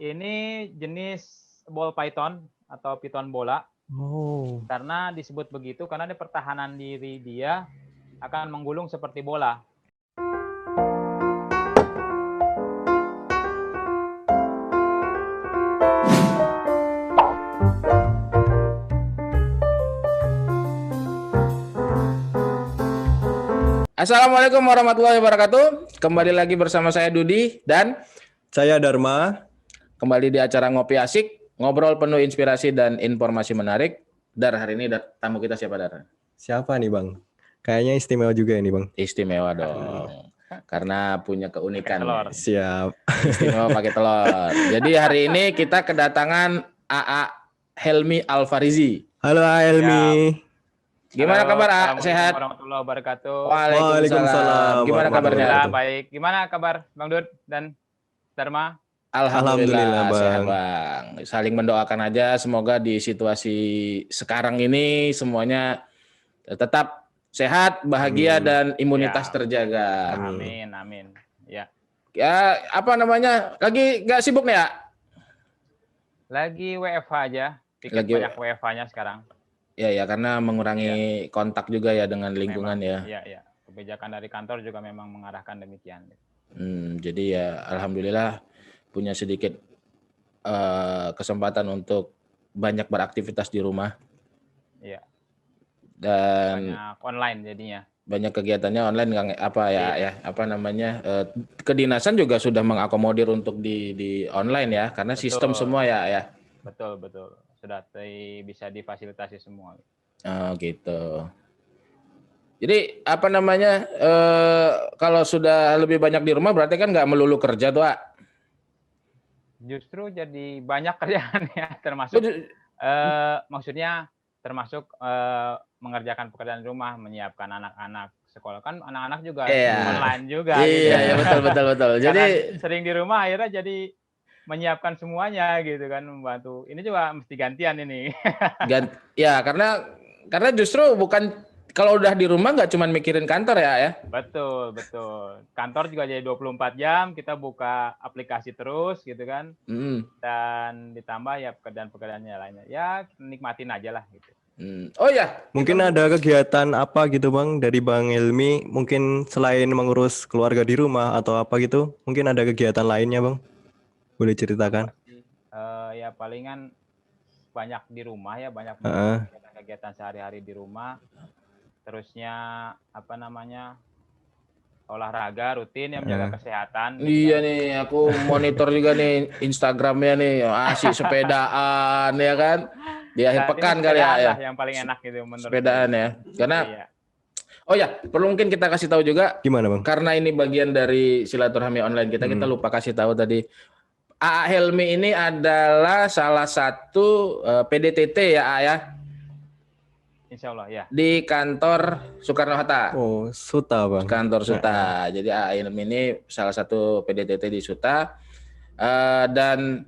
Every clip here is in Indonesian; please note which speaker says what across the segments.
Speaker 1: Ini jenis ball python atau piton bola.
Speaker 2: Oh.
Speaker 1: Karena disebut begitu karena di pertahanan diri dia akan menggulung seperti bola.
Speaker 3: Assalamualaikum warahmatullahi wabarakatuh. Kembali lagi bersama saya Dudi dan
Speaker 2: Saya Dharma.
Speaker 3: Kembali di acara Ngopi Asik, ngobrol penuh inspirasi dan informasi menarik. Dar, hari ini tamu kita siapa, Dar?
Speaker 2: Siapa nih Bang? Kayaknya istimewa juga ini Bang.
Speaker 3: Istimewa dong. Karena punya keunikan.
Speaker 2: Siap.
Speaker 3: Istimewa pakai telur. Jadi hari ini kita kedatangan AA Helmi Alfarizi.
Speaker 2: Halo Helmi.
Speaker 3: Gimana kabar, A? Sehat?
Speaker 1: Warahmatullahi wabarakatuh.
Speaker 3: Waalaikumsalam. Gimana kabarnya?
Speaker 1: Baik. Gimana kabar Bang Dud dan Dharma?
Speaker 3: Alhamdulillah
Speaker 2: Bang.
Speaker 3: sehat Bang. Saling mendoakan aja, semoga di situasi sekarang ini semuanya tetap sehat, bahagia dan imunitas terjaga.
Speaker 1: Amin. Ya.
Speaker 3: Ya, apa namanya? Lagi nggak sibuk nih ya?
Speaker 1: Lagi WFH aja.
Speaker 3: Lagi
Speaker 1: Banyak WFH-nya sekarang.
Speaker 3: Ya, karena mengurangi kontak juga ya dengan lingkungan
Speaker 1: memang,
Speaker 3: ya.
Speaker 1: Iya. Kebijakan dari kantor juga memang mengarahkan demikian.
Speaker 3: Jadi ya alhamdulillah punya sedikit kesempatan untuk banyak beraktivitas di rumah.
Speaker 1: Iya.
Speaker 3: Dan
Speaker 1: banyak online jadinya.
Speaker 3: Banyak kegiatannya online, kedinasan juga sudah mengakomodir untuk di online ya, karena sistem semua ya.
Speaker 1: Betul. Sudah bisa difasilitasi semua.
Speaker 3: Oh gitu. Jadi apa namanya, kalau sudah lebih banyak di rumah berarti kan nggak melulu kerja tuh, A.
Speaker 1: Justru jadi banyak kerjaan ya, termasuk maksudnya termasuk mengerjakan pekerjaan rumah, menyiapkan anak-anak sekolah, kan anak-anak juga online juga.
Speaker 3: Iya, betul. Jadi
Speaker 1: sering di rumah akhirnya jadi menyiapkan semuanya gitu kan, membantu. Ini juga mesti gantian ini.
Speaker 3: Ya karena justru bukan, kalau udah di rumah nggak cuma mikirin kantor ya.
Speaker 1: Betul. Kantor juga jadi 24 jam, kita buka aplikasi terus gitu kan. Dan ditambah ya pekerjaan-pekerjaannya lainnya. Ya nikmatin aja lah gitu.
Speaker 3: Oh ya,
Speaker 2: mungkin ada kegiatan apa gitu Bang dari Bang Helmi, mungkin selain mengurus keluarga di rumah atau apa gitu, mungkin ada kegiatan lainnya Bang? Boleh ceritakan?
Speaker 1: Ya palingan banyak di rumah ya, banyak kegiatan sehari-hari di rumah. Terusnya apa namanya, olahraga rutin yang menjaga kesehatan.
Speaker 3: Iya nih, aku monitor juga nih Instagramnya nih, asik sepedaan ya kan, di akhir pekan kali ya.
Speaker 1: Yang paling enak gitu menurut
Speaker 3: sepedaan
Speaker 1: saya.
Speaker 3: Ya, karena oh ya, perlu mungkin kita kasih tahu juga.
Speaker 2: Gimana Bang?
Speaker 3: Karena ini bagian dari silaturahmi online kita lupa kasih tahu tadi. AA Helmi ini adalah salah satu PDTT ya, A ya.
Speaker 1: Insya Allah ya.
Speaker 3: Di kantor Soekarno-Hatta.
Speaker 2: Oh, Suta Bang.
Speaker 3: Kantor Suta. Jadi AA Helmi ini salah satu PDTT di Suta. Dan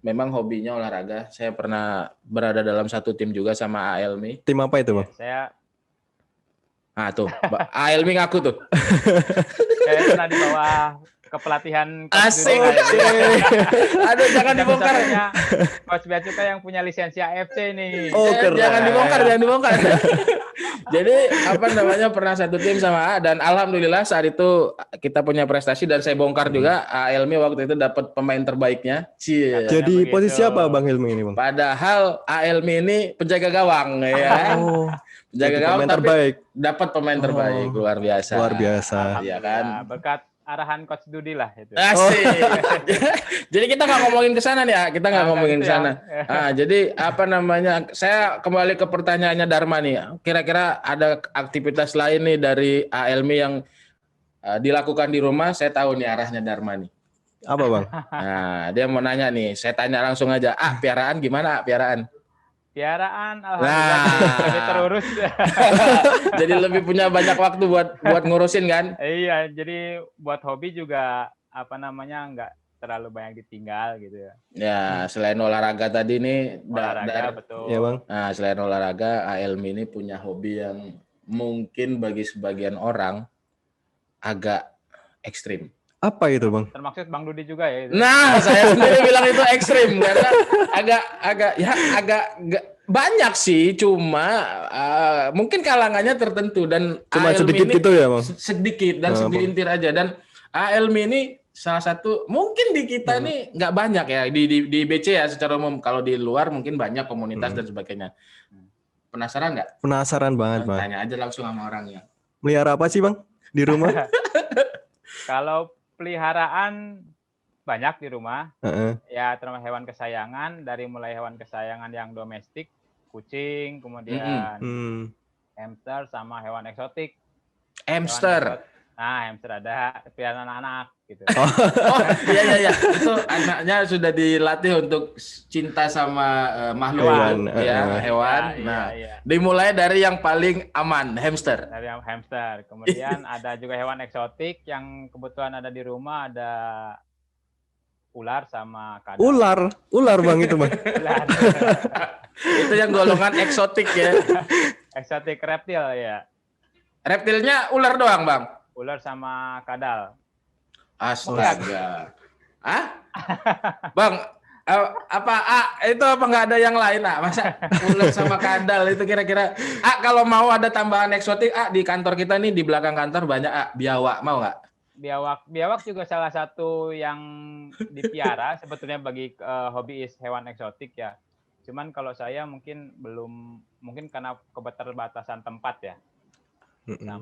Speaker 3: memang hobinya olahraga. Saya pernah berada dalam satu tim juga sama AA Helmi.
Speaker 2: Tim apa itu Bang?
Speaker 3: Tuh, AA Helmi ngaku tuh.
Speaker 1: Saya pernah di bawah kepelatihan
Speaker 3: asik. Aduh, jangan dibongkar.
Speaker 1: Coach Bea Cukai yang punya lisensi AFC nih.
Speaker 3: Oh, jangan dibongkar. Jadi apa namanya, pernah satu tim sama A, dan alhamdulillah saat itu kita punya prestasi dan saya bongkar juga. A Helmi waktu itu dapat pemain terbaiknya.
Speaker 2: Jadi posisi apa Bang Helmi ini Bang?
Speaker 3: Padahal A Helmi ini penjaga gawang ya. Penjaga gawang tapi dapat pemain terbaik. Luar biasa. Iya kan?
Speaker 1: Berkat arahan Coach Dudi lah itu.
Speaker 3: Asik. Jadi kita nggak ngomongin ke sana nih ya, kita nggak ngomongin ke sana. Jadi apa namanya, saya kembali ke pertanyaannya Dharma nih. Kira-kira ada aktivitas lain nih dari A Helmi yang dilakukan di rumah? Saya tahu nih arahnya Dharma nih.
Speaker 2: Apa Bang?
Speaker 3: Nah, dia mau nanya nih, saya tanya langsung aja. Piaraan gimana, piaraan?
Speaker 1: Piaraan alhamdulillah lebih terurus.
Speaker 3: Jadi lebih punya banyak waktu buat ngurusin kan?
Speaker 1: Iya, jadi buat hobi juga apa namanya nggak terlalu banyak ditinggal gitu ya.
Speaker 3: Ya, selain olahraga tadi nih,
Speaker 1: betul.
Speaker 2: Ya Bang.
Speaker 3: Nah, selain olahraga, A Helmi ini punya hobi yang mungkin bagi sebagian orang agak ekstrim.
Speaker 2: Apa itu Bang?
Speaker 1: Termaksud Bang Dudi juga ya itu.
Speaker 3: Nah, saya sendiri bilang itu ekstrim karena agak banyak sih, cuma mungkin kalangannya tertentu dan
Speaker 2: Cuma
Speaker 3: ALMI
Speaker 2: sedikit
Speaker 3: ini
Speaker 2: gitu ya Bang?
Speaker 3: sedikit dan segelintir aja, dan ALMI ini salah satu mungkin di kita ini nggak banyak ya di BC ya secara umum, kalau di luar mungkin banyak komunitas dan sebagainya. Penasaran nggak?
Speaker 2: Penasaran banget Bang.
Speaker 3: Tanya aja langsung sama orangnya.
Speaker 2: Melihara apa sih Bang di rumah?
Speaker 1: Kalau peliharaan banyak di rumah,
Speaker 2: Heeh.
Speaker 1: ya termasuk hewan kesayangan, dari mulai hewan kesayangan yang domestik, kucing, kemudian
Speaker 2: Hmm.
Speaker 1: hamster sama hewan eksotik.
Speaker 3: Hamster.
Speaker 1: Nah, hamster ada pilihan anak-anak gitu.
Speaker 3: Oh iya, itu anaknya sudah dilatih untuk cinta sama makhluk
Speaker 2: Hewan,
Speaker 3: hewan. Nah, dimulai dari yang paling aman, hamster.
Speaker 1: Dari yang hamster. Kemudian ada juga hewan eksotik yang kebetulan ada di rumah, ada ular sama kadal.
Speaker 2: Ular Bang itu Bang.
Speaker 1: Ular.
Speaker 3: Itu yang golongan eksotik ya.
Speaker 1: Eksotik reptil ya.
Speaker 3: Reptilnya ular doang, Bang?
Speaker 1: Ular sama kadal.
Speaker 3: Astaga. Hah? Bang, itu apa nggak ada yang lain, masa ular sama kadal itu kira-kira? Kalau mau ada tambahan eksotik, di kantor kita nih, di belakang kantor banyak biawak, mau nggak?
Speaker 1: Biawak juga salah satu yang dipiara sebetulnya bagi hobiis hewan eksotik ya. Cuman kalau saya mungkin belum, mungkin karena keterbatasan tempat ya.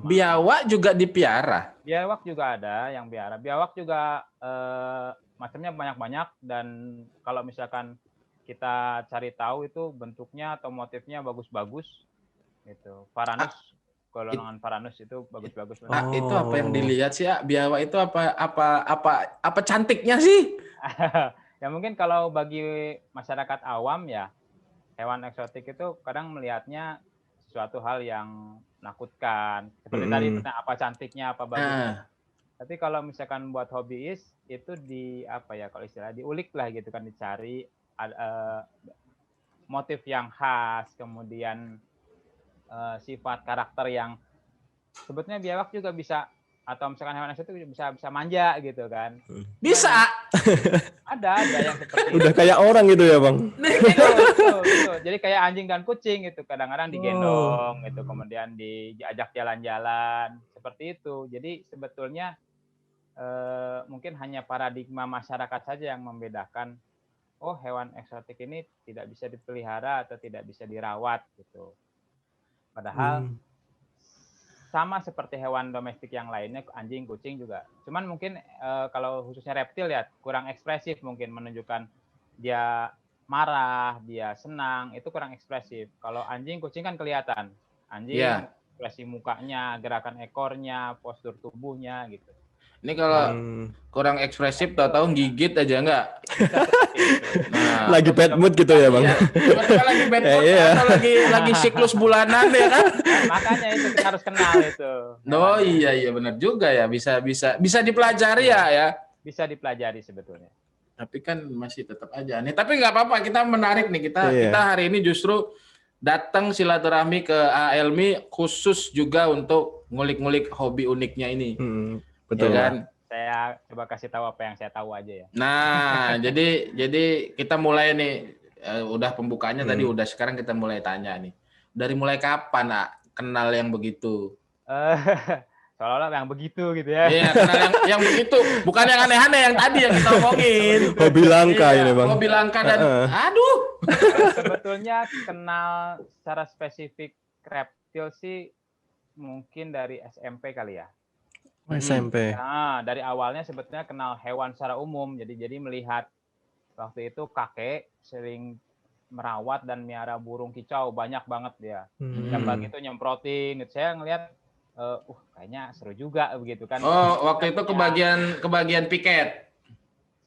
Speaker 3: Biawak juga dipiara?
Speaker 1: Biawak juga ada yang biara. Biawak juga macamnya banyak-banyak, dan kalau misalkan kita cari tahu itu bentuknya atau motifnya bagus-bagus gitu. Varanus, golongan Varanus itu bagus-bagus.
Speaker 3: Itu apa yang dilihat sih, biawak itu apa cantiknya sih?
Speaker 1: Ya mungkin kalau bagi masyarakat awam ya, hewan eksotik itu kadang melihatnya sesuatu hal yang menakutkan. Seperti tadi tentang apa cantiknya, apa bagusnya. Tapi kalau misalkan buat hobiis itu kalau istilah diulik lah gitu kan, dicari motif yang khas, kemudian sifat karakter yang sebetulnya biawak juga bisa, atau misalkan hewan eksotik bisa manja gitu kan.
Speaker 3: Bisa.
Speaker 1: Ada yang seperti
Speaker 2: udah itu. Kayak orang gitu ya Bang.
Speaker 1: Betul. Jadi kayak anjing dan kucing gitu, kadang-kadang digendong gitu, kemudian diajak jalan-jalan seperti itu. Jadi sebetulnya mungkin hanya paradigma masyarakat saja yang membedakan, oh hewan eksotik ini tidak bisa dipelihara atau tidak bisa dirawat gitu. Padahal sama seperti hewan domestik yang lainnya, anjing, kucing juga. Cuman mungkin kalau khususnya reptil ya kurang ekspresif, mungkin menunjukkan dia marah, dia senang, itu kurang ekspresif. Kalau anjing, kucing kan kelihatan. Anjing, ekspresi mukanya, gerakan ekornya, postur tubuhnya gitu.
Speaker 3: Ini kalau kurang ekspresif, tahu-tahu gigit aja enggak?
Speaker 2: Nah, lagi bad mood gitu ya Bang?
Speaker 3: Tiba-tiba lagi bad mood atau lagi siklus bulanan ya kan?
Speaker 1: Makanya itu kita harus kenal itu.
Speaker 3: Oh iya benar juga ya, bisa dipelajari ya. Bisa
Speaker 1: dipelajari sebetulnya.
Speaker 3: Tapi kan masih tetap aja nih. Tapi nggak apa-apa, kita menarik nih, kita hari ini justru datang silaturahmi ke ALMI khusus juga untuk ngulik-ngulik hobi uniknya ini.
Speaker 2: Betul
Speaker 3: ya kan?
Speaker 1: Saya coba kasih tahu apa yang saya tahu aja ya.
Speaker 3: Nah, jadi kita mulai nih, udah pembukaannya tadi udah, sekarang kita mulai tanya nih. Dari mulai kapan kenal yang begitu?
Speaker 1: Seolah-olah yang begitu gitu ya.
Speaker 3: Iya, kenal yang begitu, bukan yang aneh-aneh yang tadi yang kita omongin.
Speaker 2: Hobi langka ini Bang.
Speaker 3: Hobi langka dan aduh.
Speaker 1: Sebetulnya kenal secara spesifik reptil sih mungkin dari SMP kali ya.
Speaker 2: SMP.
Speaker 1: Nah, dari awalnya sebetulnya kenal hewan secara umum. Jadi melihat waktu itu kakek sering merawat dan miara burung kicau, banyak banget dia. Yang begitu nyemprotin. Saya ngelihat, kayaknya seru juga begitu kan.
Speaker 3: Oh, waktu itu kebagian piket.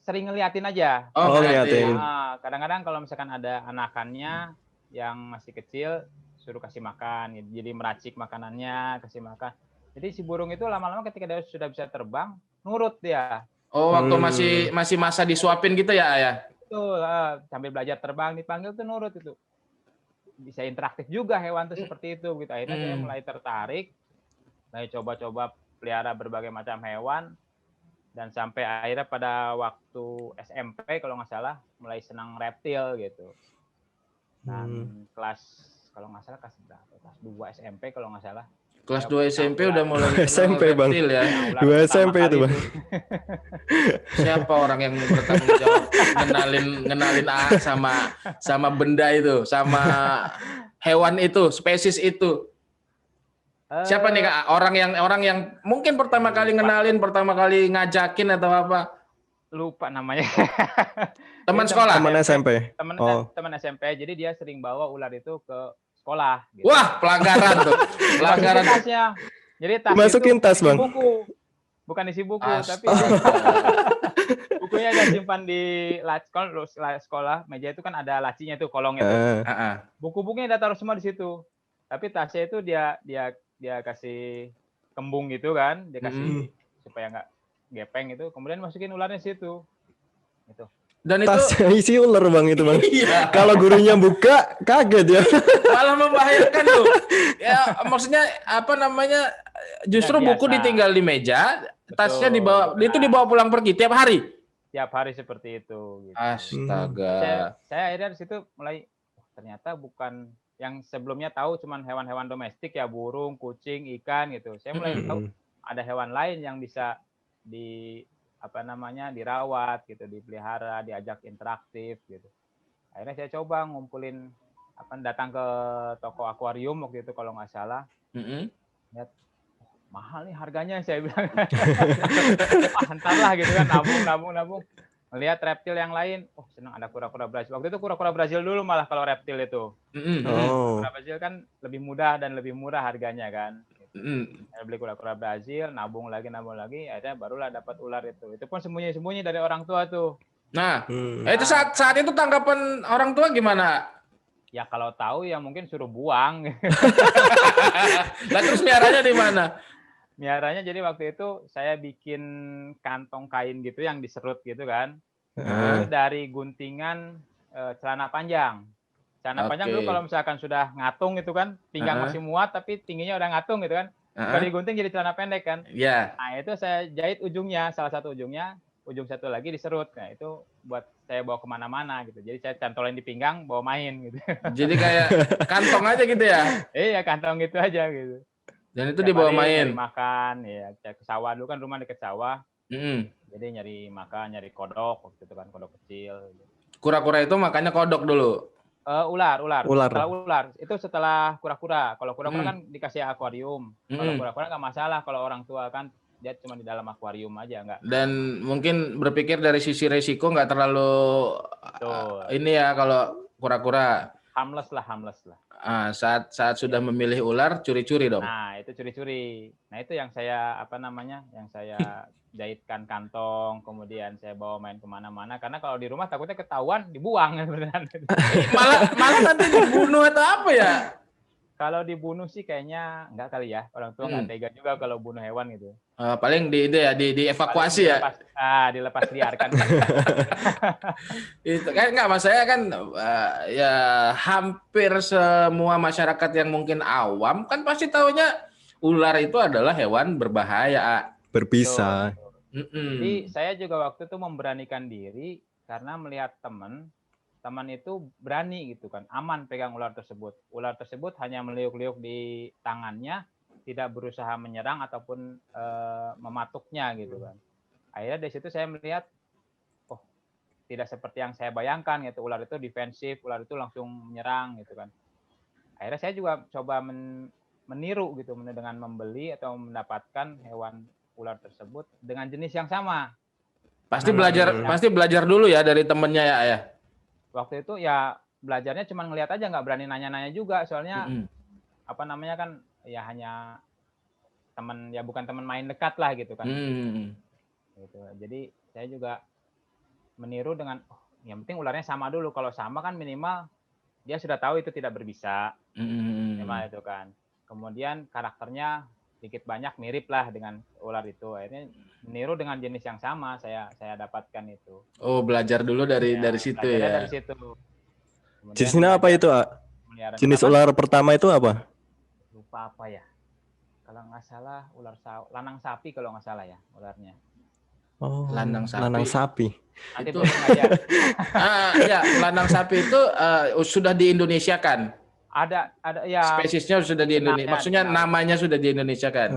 Speaker 1: Sering ngeliatin aja.
Speaker 2: Oh, ngeliatin.
Speaker 1: Nah, kadang-kadang kalau misalkan ada anakannya yang masih kecil, suruh kasih makan. Jadi meracik makanannya, kasih makan. Jadi si burung itu lama-lama ketika dia sudah bisa terbang, nurut dia.
Speaker 3: Oh, waktu masih masa disuapin gitu ya?
Speaker 1: Betul, sambil belajar terbang dipanggil tuh nurut itu. Bisa interaktif juga hewan tuh seperti itu gitu. Akhirnya saya mulai tertarik, mulai coba-coba pelihara berbagai macam hewan. Dan sampai akhirnya pada waktu SMP kalau nggak salah mulai senang reptil gitu. Dan kelas kalau nggak salah kelas berapa? Kelas 2 SMP kalau nggak salah.
Speaker 3: Kelas 2 SMP udah mulai
Speaker 2: SMP Bang.
Speaker 3: reptil ya.
Speaker 2: 2 SMP itu Bang.
Speaker 3: Siapa orang yang bertanggung jawab ngenalin sama benda itu, sama hewan itu, spesies itu? Siapa nih Kak? Orang yang mungkin pertama kali ngenalin, pertama kali ngajakin atau apa?
Speaker 1: Lupa namanya.
Speaker 3: Teman sekolah?
Speaker 2: Teman SMP.
Speaker 1: Teman SMP. Jadi dia sering bawa ular itu ke sekolah. Gitu.
Speaker 3: Wah, pelanggaran tuh. Pelanggaran.
Speaker 1: Jadi tas
Speaker 2: masukin
Speaker 1: itu
Speaker 2: tas Bang.
Speaker 1: Buku. Bukan isi buku, tapi bukunya ada simpan di sekolah. Meja itu kan ada lacinya tuh, kolong itu. Buku-bukunya dia taruh semua di situ. Tapi tasnya itu dia kasih kembung gitu kan, dia kasih supaya nggak gepeng itu. Kemudian masukin ularnya situ. Gitu.
Speaker 3: Dan itu
Speaker 2: tasnya isi ular Bang itu Bang.
Speaker 3: Iya.
Speaker 2: Kalau gurunya buka kaget ya.
Speaker 3: Malah membahayakan tuh. Ya maksudnya apa namanya? Justru buku ditinggal di meja, tasnya dibawa. Itu dibawa pulang pergi tiap hari.
Speaker 1: Tiap hari seperti itu. Gitu.
Speaker 3: Astaga.
Speaker 1: Saya akhirnya di situ mulai ternyata bukan yang sebelumnya tahu cuman hewan-hewan domestik ya, burung, kucing, ikan gitu. Saya mulai tahu ada hewan lain yang bisa dirawat gitu, dipelihara, diajak interaktif gitu. Akhirnya saya coba ngumpulin datang ke toko akuarium waktu itu kalau nggak salah. Lihat mahal nih harganya, saya bilang. Entarlah gitu kan, nabung. Melihat reptil yang lain, senang ada kura-kura Brazil. Waktu itu kura-kura Brazil dulu malah kalau reptil itu. Kura Brazil kan lebih mudah dan lebih murah harganya kan. Saya beli kura-kura Brazil, nabung lagi, akhirnya barulah dapat ular itu. Itu pun sembunyi-sembunyi dari orang tua tuh.
Speaker 3: Nah, itu saat itu tanggapan orang tua gimana?
Speaker 1: Ya kalau tahu ya mungkin suruh buang.
Speaker 3: Lah terus miaranya di mana?
Speaker 1: Miaranya jadi waktu itu saya bikin kantong kain gitu yang diserut gitu kan. Dari guntingan celana panjang. Celana panjang dulu kalau misalkan sudah ngatung gitu kan, pinggang masih muat tapi tingginya udah ngatung gitu kan. Kalau digunting jadi celana pendek kan.
Speaker 3: Iya.
Speaker 1: Nah, itu saya jahit ujungnya, salah satu ujungnya, ujung satu lagi diserut. Nah, itu buat saya bawa kemana-mana gitu. Jadi saya cantolin di pinggang, bawa main gitu.
Speaker 3: Jadi kayak kantong aja gitu ya?
Speaker 1: Iya, kantong gitu aja gitu.
Speaker 3: Dan itu dibawa main?
Speaker 1: Nyari makan, ya ke sawah dulu kan, rumah dekat sawah. Jadi nyari makan, nyari kodok waktu itu kan, kodok kecil.
Speaker 3: Kura-kura itu makannya kodok dulu?
Speaker 1: Ular. Setelah ular. Itu setelah kura-kura. Kalau kura-kura kan dikasih akuarium. Kalau kura-kura nggak masalah. Kalau orang tua kan dia cuma di dalam akuarium aja nggak.
Speaker 3: Dan mungkin berpikir dari sisi resiko nggak terlalu ini ya kalau kura-kura.
Speaker 1: Harmless lah.
Speaker 3: Saat sudah memilih ular, curi-curi dong.
Speaker 1: Nah, itu curi-curi. Nah, itu yang saya yang saya jahitkan kantong, kemudian saya bawa main kemana-mana. Karena kalau di rumah takutnya ketahuan, dibuang.
Speaker 3: malah nanti dibunuh atau apa ya?
Speaker 1: Kalau dibunuh sih kayaknya enggak kali ya. Orang tua nggak tega juga kalau bunuh hewan gitu.
Speaker 3: Paling dievakuasi ya.
Speaker 1: Dilepas liarkan.
Speaker 3: Itu kan enggak, mas saya kan ya hampir semua masyarakat yang mungkin awam kan pasti taunya ular itu adalah hewan berbahaya.
Speaker 2: Berbisa.
Speaker 1: Jadi saya juga waktu itu memberanikan diri karena melihat teman itu berani gitu kan, aman pegang ular tersebut. Ular tersebut hanya meliuk-liuk di tangannya, tidak berusaha menyerang ataupun mematuknya gitu kan. Akhirnya dari situ saya melihat, tidak seperti yang saya bayangkan gitu. Ular itu defensif, ular itu langsung menyerang gitu kan. Akhirnya saya juga coba meniru gitu dengan membeli atau mendapatkan hewan ular tersebut dengan jenis yang sama.
Speaker 3: Pasti belajar dulu ya dari temennya ya.
Speaker 1: Waktu itu ya belajarnya cuma ngelihat aja, nggak berani nanya-nanya juga, soalnya kan ya hanya teman, ya bukan teman main dekat lah gitu kan. Gitu. Jadi saya juga meniru dengan yang penting ularnya sama dulu. Kalau sama kan minimal dia sudah tahu itu tidak berbisa. Minimal itu kan. Kemudian karakternya sedikit banyak mirip lah dengan ular itu. Akhirnya meniru dengan jenis yang sama saya dapatkan itu.
Speaker 3: Oh, belajar dulu dari situ ya.
Speaker 1: Dari situ.
Speaker 2: Jenisnya apa itu, Jenis ular pertama itu apa?
Speaker 1: Lupa apa ya. Kalau nggak salah lanang sapi kalau nggak salah ya ularnya.
Speaker 2: Oh,
Speaker 3: Lanang sapi.
Speaker 2: lanang sapi.
Speaker 1: Nanti
Speaker 3: Itu-
Speaker 1: belum ngajar.
Speaker 3: Ya, lanang sapi itu sudah di-Indonesiakan.
Speaker 1: Ada ya
Speaker 3: Spesiesnya sudah di Indonesia.
Speaker 1: dikenalnya,
Speaker 3: Maksudnya
Speaker 1: dikenal.
Speaker 3: namanya sudah di-Indonesiakan.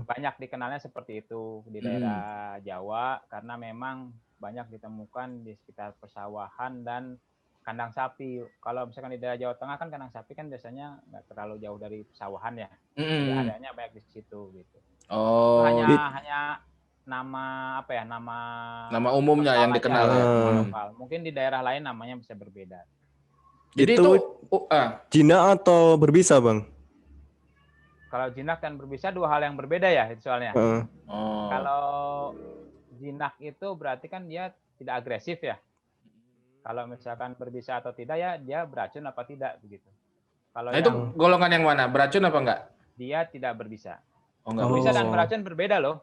Speaker 1: Banyak dikenalnya seperti itu di daerah Jawa karena memang banyak ditemukan di sekitar persawahan dan kandang sapi. Kalau misalkan di daerah Jawa Tengah kan kandang sapi kan biasanya nggak terlalu jauh dari pesawahan ya. Jadi areanya banyak di situ gitu.
Speaker 3: Oh,
Speaker 1: Hanya nama apa ya?
Speaker 3: nama umumnya yang
Speaker 1: lokal
Speaker 3: dikenal
Speaker 1: aja,
Speaker 3: ya.
Speaker 1: nama lokal. Mungkin di daerah lain namanya bisa berbeda.
Speaker 3: Jadi
Speaker 2: Itu
Speaker 3: itu
Speaker 2: jinak atau berbisa, Bang?
Speaker 1: Kalau jinak dan berbisa dua hal yang berbeda ya itu soalnya.
Speaker 3: oh.
Speaker 1: Kalau jinak itu berarti kan dia tidak agresif ya. Kalau misalkan berbisa atau tidak ya dia beracun apa tidak begitu. Kalau
Speaker 3: Nah, itu
Speaker 1: yang
Speaker 3: golongan yang mana? Beracun apa enggak?
Speaker 1: dia tidak berbisa.
Speaker 3: Oh, enggak.
Speaker 1: Berbisa
Speaker 2: Oh.
Speaker 1: dan beracun berbeda loh.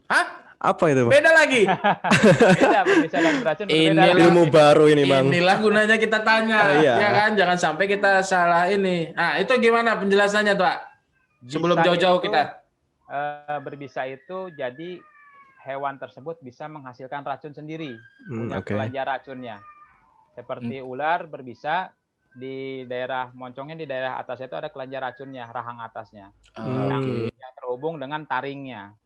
Speaker 3: Hah?
Speaker 2: Apa itu, Bang?
Speaker 3: Beda lagi.
Speaker 1: Beda berbisa dan beracun berbeda.
Speaker 3: Inilah
Speaker 2: Ilmu baru ini, Bang.
Speaker 3: Inilah gunanya kita tanya,
Speaker 2: Iya.
Speaker 3: ya kan? Jangan sampai kita salah ini. Nah, itu gimana penjelasannya, Pak? Sebelum
Speaker 1: Bisa
Speaker 3: jauh-jauh
Speaker 1: itu,
Speaker 3: kita.
Speaker 1: berbisa itu jadi hewan tersebut bisa menghasilkan racun sendiri, punya
Speaker 2: Oke.
Speaker 1: kelenjar racunnya. Seperti ular berbisa di daerah moncongnya di daerah atas itu ada kelenjar racunnya, rahang atasnya yang terhubung dengan taringnya.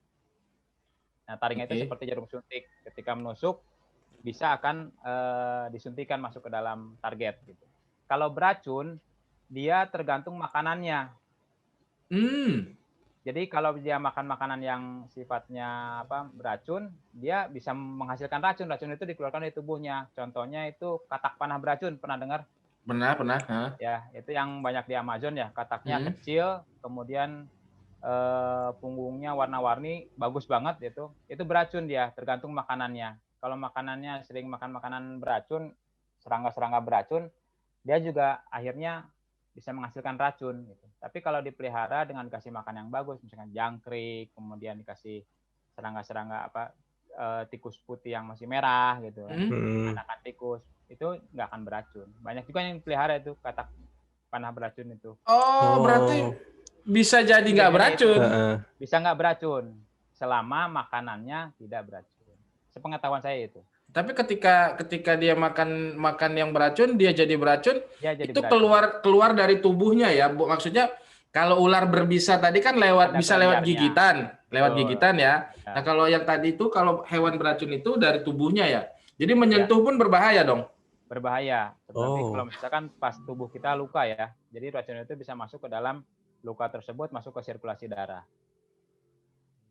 Speaker 1: Nah, taringnya itu seperti jarum suntik. Ketika menusuk bisa akan disuntikan masuk ke dalam target gitu. Kalau beracun dia tergantung makanannya. Jadi kalau dia makan makanan yang sifatnya beracun, dia bisa menghasilkan racun. Racun itu dikeluarkan dari tubuhnya. Contohnya itu katak panah beracun. Pernah dengar?
Speaker 3: Pernah.
Speaker 1: Ya, itu yang banyak di Amazon ya. Kataknya kecil, kemudian punggungnya warna-warni, bagus banget itu. Itu beracun dia, tergantung makanannya. Kalau makanannya sering makan makanan beracun, serangga-serangga beracun, dia juga akhirnya bisa menghasilkan racun gitu. Tapi kalau dipelihara dengan dikasih makan yang bagus, misalkan jangkrik, kemudian dikasih serangga-serangga tikus putih yang masih merah gitu kan. Anakan tikus itu nggak akan beracun. Banyak juga yang pelihara itu katak panah beracun itu.
Speaker 3: Oh, berarti bisa jadi nggak beracun.
Speaker 1: Bisa nggak beracun selama makanannya tidak beracun. Sepengetahuan saya itu.
Speaker 3: Tapi ketika dia makan yang beracun, dia jadi beracun.
Speaker 1: Dia jadi
Speaker 3: itu
Speaker 1: beracun.
Speaker 3: keluar dari tubuhnya ya. Maksudnya kalau ular berbisa tadi kan bisa lewat gigitan, ya. Nah, kalau yang tadi itu kalau hewan beracun itu dari tubuhnya ya. Jadi menyentuh pun berbahaya dong.
Speaker 1: Berbahaya. Tetapi kalau misalkan pas tubuh kita luka ya, jadi racun itu bisa masuk ke dalam luka tersebut, masuk ke sirkulasi darah.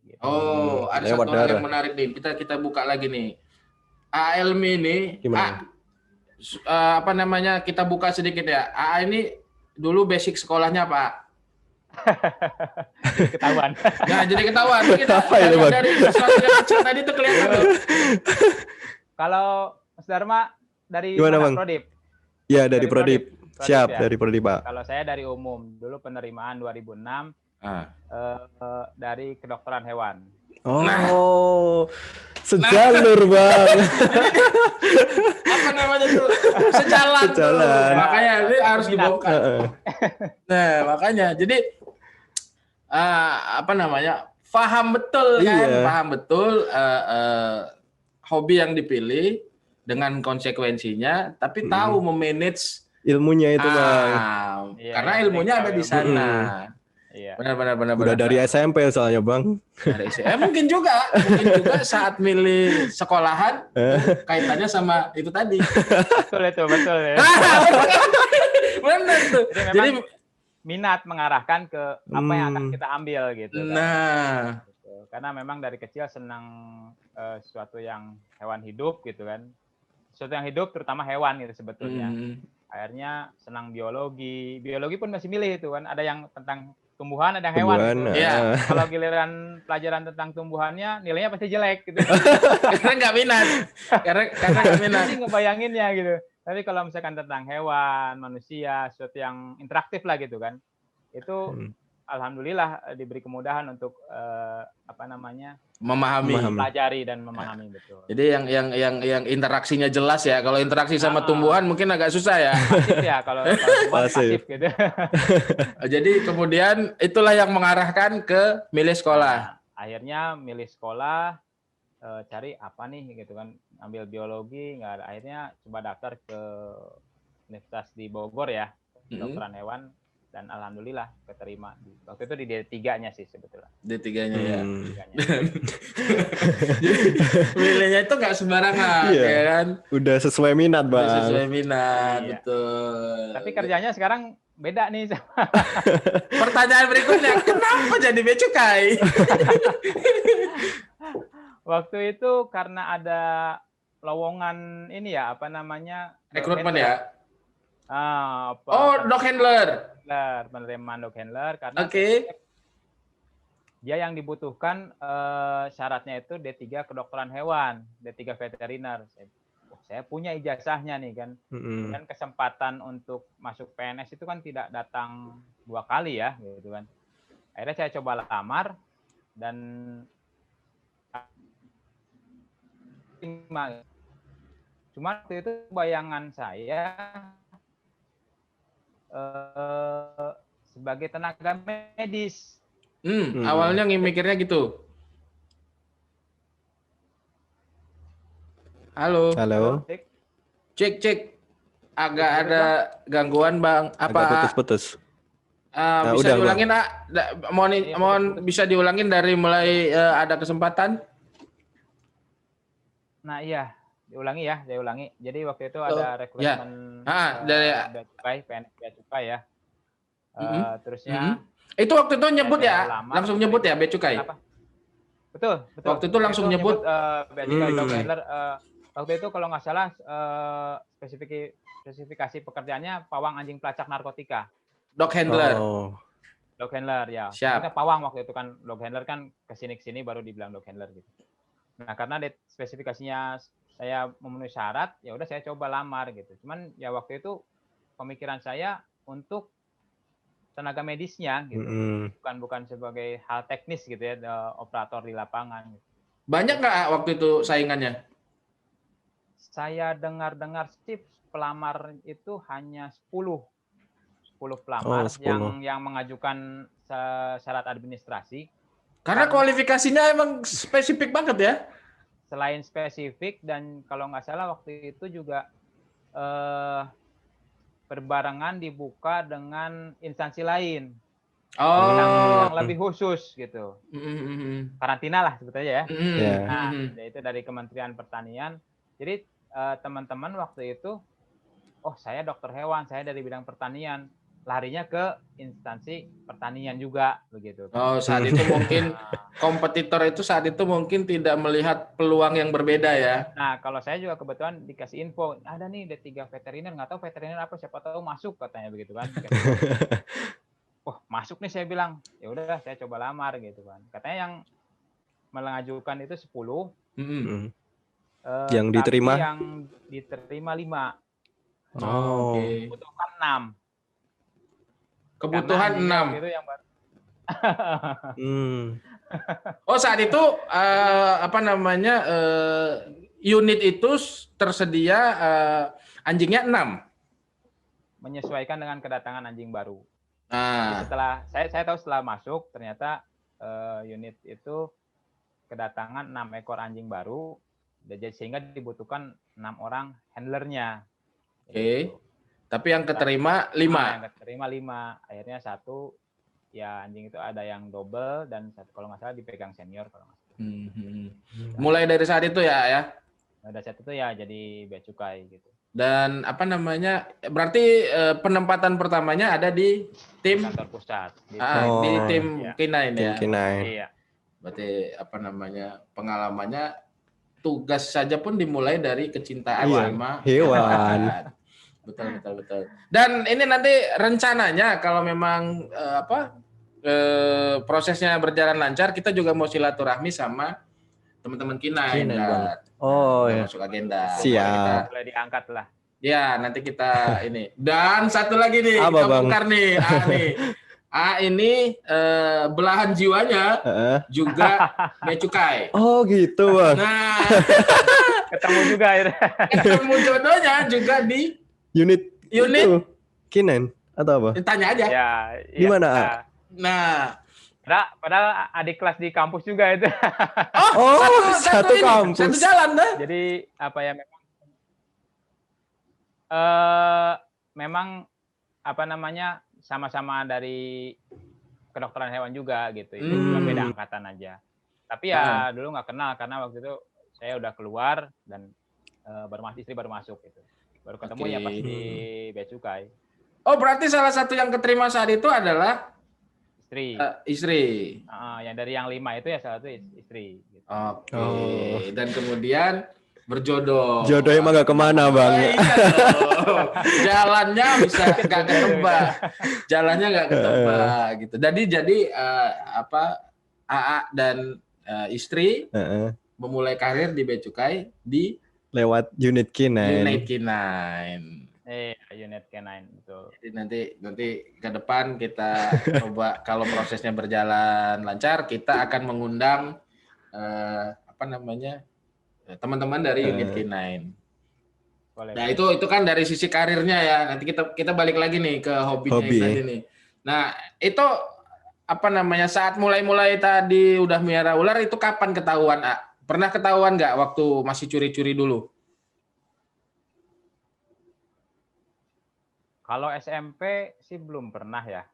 Speaker 1: Gitu.
Speaker 3: Oh, ada satu hal yang menarik nih. Kita buka lagi nih. Elmi ini, kita buka sedikit ya. Ini dulu basic sekolahnya Pak.
Speaker 1: Jadi ketahuan.
Speaker 3: Nah, jadi ketahuan. Kita dari sesuatu yang kecil tadi itu kelihatan tuh.
Speaker 1: Kalau Mas Dharma dari
Speaker 2: Gimana,
Speaker 1: mana,
Speaker 2: Bang?
Speaker 1: Prodip?
Speaker 2: Ya, dari Prodip. Siap,
Speaker 1: ya?
Speaker 2: dari Prodip, Pak.
Speaker 1: Kalau saya dari umum. Dulu penerimaan 2006 dari kedokteran hewan.
Speaker 2: Oh, sejalur, Bang.
Speaker 3: Apa namanya tuh? Sejalan. Makanya ini harus dibongkar. Nah, makanya jadi paham betul kan? Paham betul hobi yang dipilih dengan konsekuensinya, tapi tahu memanage
Speaker 2: ilmunya itu, Bang.
Speaker 3: Karena ilmunya ada di sana.
Speaker 1: Iya.
Speaker 3: Benar.
Speaker 2: Udah dari SMP soalnya, Bang.
Speaker 3: Dari SMP mungkin juga saat milih sekolahan kaitannya sama itu tadi.
Speaker 1: Betul ya.
Speaker 3: Benar tuh.
Speaker 1: Jadi minat mengarahkan ke apa yang akan kita ambil gitu.
Speaker 3: Nah,
Speaker 1: gitu. Karena memang dari kecil senang sesuatu yang hewan hidup gitu kan. Sesuatu yang hidup terutama hewan gitu sebetulnya. Akhirnya senang biologi. Biologi pun masih milih itu kan. Ada yang tentang tumbuhan, ada yang hewan. Gitu.
Speaker 3: Ya.
Speaker 1: Kalau giliran pelajaran tentang tumbuhannya, nilainya pasti jelek gitu.
Speaker 3: Karena nggak minat. Karena nggak minat.
Speaker 1: Jadi ngebayanginnya gitu. Tapi kalau misalkan tentang hewan, manusia, sesuatu yang interaktif lah gitu kan. Itu alhamdulillah diberi kemudahan untuk
Speaker 3: memahami,
Speaker 1: pelajari dan memahami betul.
Speaker 3: Jadi yang interaksinya jelas ya. Kalau interaksi sama tumbuhan mungkin agak susah ya.
Speaker 1: Pasif ya kalau pasif gitu.
Speaker 3: Jadi kemudian itulah yang mengarahkan ke milih sekolah.
Speaker 1: Nah, akhirnya milih sekolah cari apa nih gitu kan, ambil biologi nggak ada, akhirnya coba daftar ke Universitas di Bogor ya, kedokteran hewan, dan alhamdulillah keterima. Waktu itu di D3-nya sih sebetulnya.
Speaker 3: D3-nya ya.
Speaker 1: D3-nya.
Speaker 3: Jadi milihnya itu nggak sembarangan,
Speaker 2: Iya.
Speaker 3: ya kan?
Speaker 2: Udah sesuai minat, Bang.
Speaker 3: Udah sesuai minat,
Speaker 1: Iya.
Speaker 3: betul.
Speaker 1: Tapi kerjanya sekarang beda nih sama
Speaker 3: Pertanyaan berikutnya, kenapa jadi bea cukai?
Speaker 1: waktu itu karena ada lowongan ini ya, apa namanya?
Speaker 3: Rekrutmen ya?
Speaker 1: Apa,
Speaker 3: Oh, dog handler.
Speaker 1: penerimaan dog handler, karena
Speaker 3: Oke.
Speaker 1: dia yang dibutuhkan syaratnya itu D3 kedokteran hewan, D3 veteriner. Saya punya ijazahnya nih kan. Dan kesempatan untuk masuk PNS itu kan tidak datang 2 kali ya, gitu kan. Akhirnya saya coba lamar dan cuma waktu itu bayangan saya sebagai tenaga medis.
Speaker 3: Awalnya mikirnya gitu. Halo. Cek. Agak ada gangguan, Bang. Apa?
Speaker 2: Agak putus-putus.
Speaker 3: Bisa
Speaker 2: udah,
Speaker 3: diulangin, mohon bisa diulangin dari mulai ada kesempatan?
Speaker 1: Nah iya, diulangi. Jadi waktu itu ada rekrutmen
Speaker 3: dari
Speaker 1: PNS Bea Cukai ya. Terusnya
Speaker 3: itu waktu itu nyebut ya, langsung nyebut ya Bea Cukai.
Speaker 1: Betul.
Speaker 3: Waktu itu langsung nyebut
Speaker 1: Bea Cukai dog handler. Waktu itu kalau nggak salah spesifikasi pekerjaannya pawang anjing pelacak narkotika.
Speaker 3: Dog handler.
Speaker 1: Dog handler ya.
Speaker 3: Siap.
Speaker 1: Kita pawang waktu itu kan, dog handler kan kesini baru dibilang dog handler gitu. Nah karena spesifikasinya saya memenuhi syarat, ya udah saya coba lamar gitu. Cuman ya waktu itu pemikiran saya untuk tenaga medisnya gitu, bukan sebagai hal teknis gitu ya, operator di lapangan.
Speaker 3: Banyak nggak waktu itu saingannya?
Speaker 1: Saya dengar sih pelamar itu hanya 10 pelamar yang mengajukan syarat administrasi.
Speaker 3: Karena kualifikasinya emang spesifik banget ya.
Speaker 1: Selain spesifik, dan kalau nggak salah waktu itu juga berbarengan dibuka dengan instansi lain yang lebih khusus gitu. Karantina lah sebetulnya ya. Nah, itu dari Kementerian Pertanian. Jadi teman-teman waktu itu, saya dokter hewan, saya dari bidang pertanian, larinya ke instansi pertanian juga begitu.
Speaker 3: Saat itu mungkin kompetitor itu saat itu mungkin tidak melihat peluang yang berbeda ya.
Speaker 1: Nah, kalau saya juga kebetulan dikasih info, ada nih D3 veteriner, nggak tahu veteriner apa, siapa tahu masuk katanya begitu kan. Masuk nih saya bilang, ya udah saya coba lamar gitu kan. Katanya yang mengajukan itu 10.
Speaker 2: Yang diterima?
Speaker 1: Yang diterima 5.
Speaker 3: Oke.
Speaker 1: Kebutuhan 6.
Speaker 3: Kebutuhan 6.
Speaker 1: Itu yang baru.
Speaker 3: Saat itu unit itu tersedia anjingnya 6.
Speaker 1: Menyesuaikan dengan kedatangan anjing baru.
Speaker 3: Nah,
Speaker 1: setelah saya tahu setelah masuk ternyata unit itu kedatangan 6 ekor anjing baru, sehingga dibutuhkan 6 orang handlernya.
Speaker 3: Oke. Tapi yang keterima 5.
Speaker 1: Yang keterima 5. Akhirnya 1 ya anjing itu ada yang double, dan 1 kalau nggak salah dipegang senior kalau nggak salah.
Speaker 3: Mulai dari saat itu ya.
Speaker 1: Dari saat itu ya jadi bea cukai gitu.
Speaker 3: Dan berarti penempatan pertamanya ada di tim
Speaker 1: kantor pusat.
Speaker 3: Di tim K9 ya.
Speaker 1: Iya.
Speaker 3: Berarti pengalamannya tugas saja pun dimulai dari kecintaan sama
Speaker 2: hewan.
Speaker 3: Betul. Dan ini nanti rencananya kalau memang prosesnya berjalan lancar, kita juga mau silaturahmi sama teman-teman K9. Masuk agenda.
Speaker 2: Siap.
Speaker 1: Boleh diangkat lah.
Speaker 3: Ya, nanti kita ini. Dan satu lagi nih,
Speaker 2: kita
Speaker 3: bongkar nih. Ini belahan jiwanya juga bea cukai.
Speaker 2: Oh gitu, Bang.
Speaker 3: Nah,
Speaker 1: ketemu juga ya.
Speaker 3: Ketemu jodohnya juga di unit
Speaker 2: K9 atau apa?
Speaker 3: Tanya aja.
Speaker 1: Ya,
Speaker 2: di mana?
Speaker 3: Nah,
Speaker 1: Padahal adik kelas di kampus juga itu.
Speaker 2: Oh, satu
Speaker 3: ini,
Speaker 2: kampus.
Speaker 3: satu jalan dah.
Speaker 1: Jadi apa ya, memang apa namanya, sama-sama dari kedokteran hewan juga gitu. Cuma beda angkatan aja. Tapi ya dulu nggak kenal karena waktu itu saya udah keluar dan istri baru masuk gitu. Baru ketemu ya pas di Bea Cukai.
Speaker 3: Oh, berarti salah satu yang keterima saat itu adalah
Speaker 1: Istri.
Speaker 3: Istri.
Speaker 1: Yang dari yang 5 itu ya salah satu istri. Gitu.
Speaker 3: Oke. Dan kemudian berjodoh.
Speaker 2: Jodoh emang gak kemana, Bang?
Speaker 3: Iya dong. Jalannya bisa nggak ketebak. Jalannya nggak ketebak gitu. Jadi AA dan istri memulai karir di Bea Cukai di
Speaker 2: lewat unit K9.
Speaker 3: Unit K9.
Speaker 1: Unit K9 betul.
Speaker 3: Jadi nanti ke depan kita coba kalau prosesnya berjalan lancar, kita akan mengundang teman-teman dari unit K9.
Speaker 1: Boleh.
Speaker 3: Nah, itu kan dari sisi karirnya ya. Nanti kita balik lagi nih ke hobinya yang tadi nih. Nah, itu saat mulai-mulai tadi udah miara ular itu kapan ketahuan, A? Pernah ketahuan nggak waktu masih curi-curi dulu?
Speaker 1: Kalau SMP sih belum pernah ya.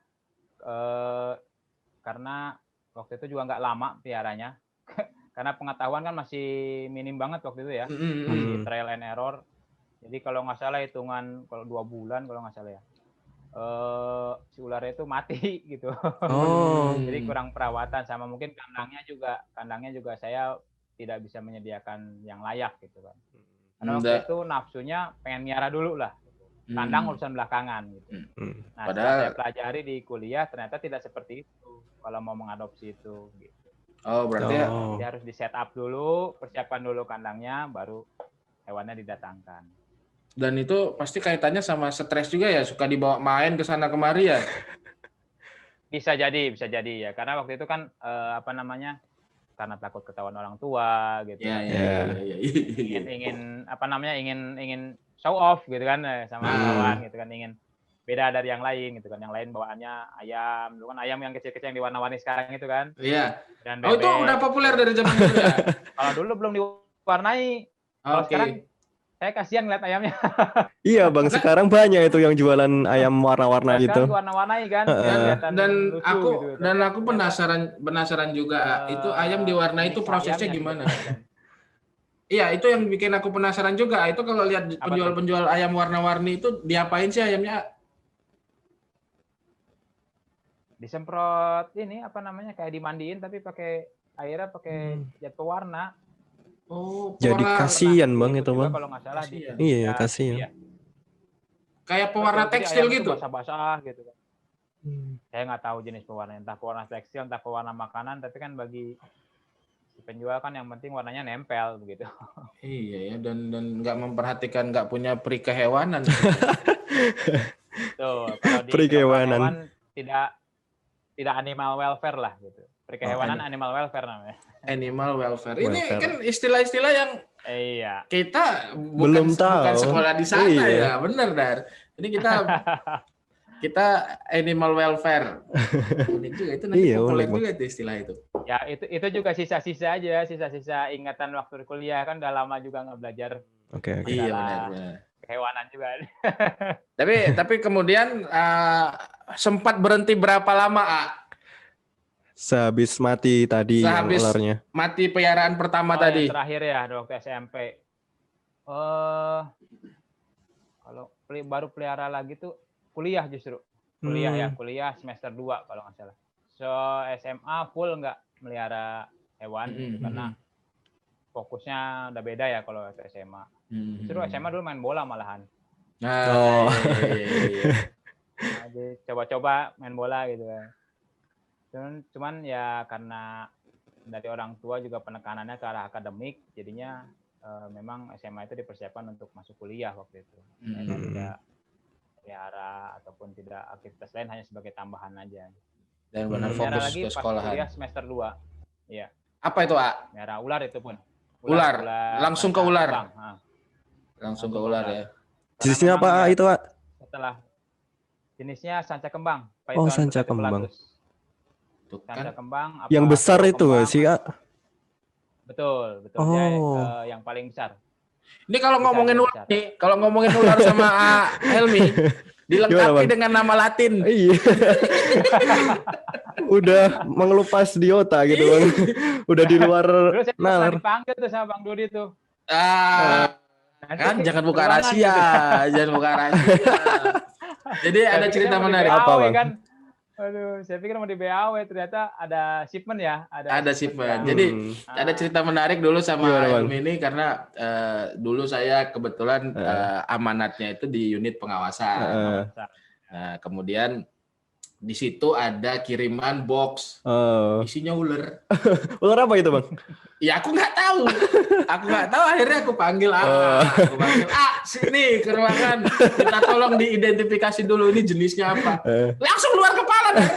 Speaker 1: Karena waktu itu juga nggak lama piaranya. Karena pengetahuan kan masih minim banget waktu itu ya. Masih trial and error. Jadi kalau nggak salah hitungan kalau 2 bulan kalau nggak salah ya. Si ularnya itu mati gitu. Jadi kurang perawatan sama mungkin kandangnya juga saya tidak bisa menyediakan yang layak gitu kan. Karena waktu itu nafsunya pengen miara dulu lah. Kandang urusan belakangan gitu. Nah, padahal saya pelajari di kuliah ternyata tidak seperti itu kalau mau mengadopsi itu gitu.
Speaker 3: Oh, berarti
Speaker 1: Jadi harus di set up dulu, persiapan dulu kandangnya, baru hewannya didatangkan.
Speaker 3: Dan itu pasti kaitannya sama stres juga ya, suka dibawa main ke sana kemari ya?
Speaker 1: Bisa jadi ya. Karena waktu itu kan karena takut ketahuan orang tua gitu. Ingin show off gitu kan sama kawan gitu kan, ingin beda dari yang lain gitu kan. Yang lain bawaannya ayam, dulu kan ayam yang kecil-kecil yang diwarna-warni sekarang itu kan.
Speaker 3: Iya.
Speaker 1: Dan
Speaker 3: itu udah populer dari zaman dulu ya.
Speaker 1: Kalau dulu belum diwarnai. Kalau sekarang saya kasihan ngeliat ayamnya.
Speaker 2: Iya, Bang, sekarang banyak itu yang jualan ayam warna-warna itu.
Speaker 1: Warna-warnai kan.
Speaker 3: Dan aku penasaran juga itu ayam diwarnai itu prosesnya gimana? Iya, itu yang bikin aku penasaran juga. Itu kalau lihat penjual-penjual ayam warna-warni itu diapain sih ayamnya?
Speaker 1: Disemprot kayak dimandiin tapi pakai airnya pakai zat pewarna.
Speaker 3: Oh,
Speaker 2: jadi kasihan Bang itu Bang.
Speaker 1: Kalau nggak salah
Speaker 2: iya, kasihan.
Speaker 3: Kayak pewarna tekstil gitu.
Speaker 1: Basah-basah gitu kan. Saya nggak tahu jenis pewarna, entah pewarna tekstil, entah pewarna makanan, tapi kan bagi penjual kan yang penting warnanya nempel begitu.
Speaker 3: Iya ya, dan nggak memperhatikan, nggak punya peri kehewanan.
Speaker 1: Tuh, kalau di hewan tidak animal welfare lah gitu. Peri kehewanan animal welfare namanya.
Speaker 3: Animal welfare. Ini kan istilah-istilah yang kita bukan sekolah di sana ya, benar Dar. Ini kita animal welfare. Unik juga itu, nanti populer juga itu istilah itu.
Speaker 1: Ya itu juga sisa-sisa ingatan waktu kuliah kan, udah lama juga nggak belajar.
Speaker 2: Oke.
Speaker 3: Iya benar.
Speaker 1: Kehewanan juga.
Speaker 3: Tapi kemudian sempat berhenti berapa lama, A?
Speaker 2: Sehabis mati tadi ularnya.
Speaker 3: Mati piaraan pertama tadi.
Speaker 1: Yang terakhir ya waktu SMP. Kalau baru pelihara lagi tuh kuliah justru. Kuliah semester 2 kalau nggak salah. So SMA full nggak melihara hewan karena fokusnya udah beda ya kalau SMA. Justru SMA dulu main bola malahan. Jadi coba-coba main bola gitu kan. Cuman ya karena dari orang tua juga penekanannya ke arah akademik, jadinya memang SMA itu dipersiapkan untuk masuk kuliah waktu itu. Tidak pelihara ataupun tidak aktivitas lain, hanya sebagai tambahan aja.
Speaker 3: Dan benar fokus ke sekolahan.
Speaker 1: Kuliah semester 2. Iya.
Speaker 3: Apa itu, A?
Speaker 1: Merah ular itu pun.
Speaker 3: Ular. Langsung ke ular. Langsung ke ular ya.
Speaker 2: Jenisnya apa itu, A?
Speaker 1: Setelah jenisnya sanca kembang.
Speaker 2: Sanca kembang.
Speaker 3: Tuh
Speaker 1: Sanca
Speaker 3: kan.
Speaker 1: kembang,
Speaker 2: Yang
Speaker 1: apa
Speaker 2: besar
Speaker 1: Pulau
Speaker 2: itu nggak
Speaker 1: Kembang.
Speaker 2: sih, Kak?
Speaker 1: Betul, betul. Dia
Speaker 2: Oh.
Speaker 1: yang paling besar.
Speaker 3: Ini kalau
Speaker 1: Bisa
Speaker 3: ngomongin
Speaker 1: dia
Speaker 3: ular
Speaker 1: besar.
Speaker 3: nih, kalau ngomongin ular sama Helmi,
Speaker 2: Gimana,
Speaker 3: dilengkapi
Speaker 2: Bang?
Speaker 3: dengan nama Latin.
Speaker 2: Iya. Udah mengelupas di otak gitu, Bang. Udah di luar
Speaker 1: Dulu saya juga pernah
Speaker 2: nalar.
Speaker 1: dipanggil tuh sama Bang Dodi tuh.
Speaker 3: Ah,
Speaker 1: Nanti
Speaker 3: kan jangan buka
Speaker 1: berulangan
Speaker 3: rahasia,
Speaker 1: gitu.
Speaker 3: jangan buka rahasia. Jadi
Speaker 1: Saya
Speaker 3: ada
Speaker 1: pikir
Speaker 3: cerita
Speaker 1: dia mau di
Speaker 3: menarik.
Speaker 2: Apa,
Speaker 1: BAW
Speaker 2: Bang?
Speaker 1: kan. Aduh, saya pikir mau di BAW, ternyata ada shipment ya,
Speaker 3: Ada
Speaker 1: shipment
Speaker 3: shipment.
Speaker 1: yang
Speaker 3: Jadi ada
Speaker 1: ah,
Speaker 3: cerita menarik dulu sama
Speaker 2: Gimana, Bang?
Speaker 3: Helmi ini karena dulu saya kebetulan
Speaker 2: Heeh.
Speaker 3: amanatnya itu di unit pengawasan.
Speaker 1: pengawasan.
Speaker 3: Nah, kemudian di situ ada kiriman box
Speaker 2: Oh.
Speaker 3: isinya ular.
Speaker 2: Ular apa itu, Bang?
Speaker 3: Ya aku nggak tahu. Aku nggak tahu. Akhirnya aku panggil aku panggil sini ke ruangan. Minta tolong diidentifikasi dulu ini jenisnya apa. Langsung keluar kepala dah.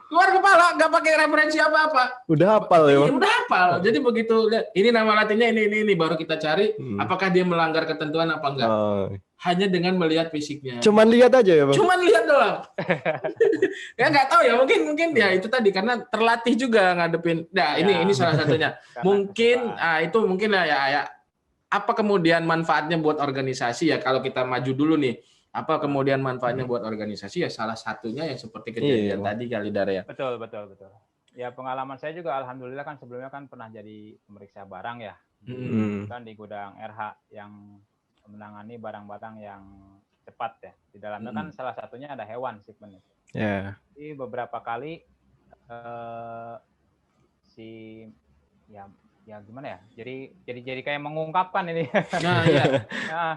Speaker 3: Keluar kepala, nggak pakai referensi apa-apa.
Speaker 2: Udah hafal ya,
Speaker 3: Iya,
Speaker 2: Bang?
Speaker 3: udah hafal. Jadi begitu lihat, ini nama latinnya ini baru kita cari apakah dia melanggar ketentuan apa enggak.
Speaker 2: Oh.
Speaker 3: Hanya dengan melihat fisiknya.
Speaker 2: Cuman lihat aja ya, Bang?
Speaker 3: Cuman lihat doang. Ya nggak tahu ya, mungkin ya itu tadi karena terlatih juga ngadepin. Nah,
Speaker 1: Ya.
Speaker 3: ini salah satunya.
Speaker 1: Karena
Speaker 3: Mungkin
Speaker 1: kesukaan.
Speaker 3: itu mungkin ya apa kemudian manfaatnya buat organisasi ya kalau kita maju dulu nih. Apa kemudian manfaatnya buat organisasi ya salah satunya yang seperti kejadian
Speaker 2: Iya.
Speaker 3: tadi kali Dara ya.
Speaker 1: Betul. Ya pengalaman saya juga alhamdulillah kan sebelumnya kan pernah jadi pemeriksa barang ya. Kan di gudang RH yang menangani barang-barang yang cepat ya. Di dalamnya kan salah satunya ada hewan shipment itu.
Speaker 2: Ya.
Speaker 1: Jadi beberapa kali ya gimana ya? Jadi kayak mengungkapkan ini.
Speaker 3: Nah, iya.
Speaker 1: Nah,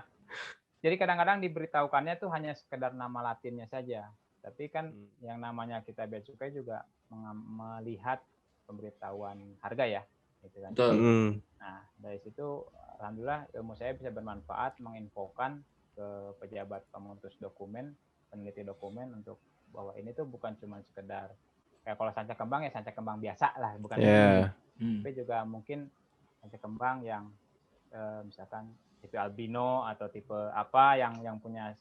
Speaker 1: jadi kadang-kadang diberitahukannya tuh hanya sekedar nama latinnya saja. Tapi kan yang namanya kita bea cukai juga melihat pemberitahuan harga ya, gitu kan.
Speaker 3: Betul.
Speaker 1: Nah, dari situ alhamdulillah ilmu saya bisa bermanfaat menginfokan ke pejabat pengurus dokumen, peneliti dokumen untuk bahwa ini tuh bukan cuma sekedar kayak kalau sanca kembang ya sanca kembang biasa lah, bukan tapi juga mungkin sanca kembang yang misalkan tipe albino atau tipe apa yang punya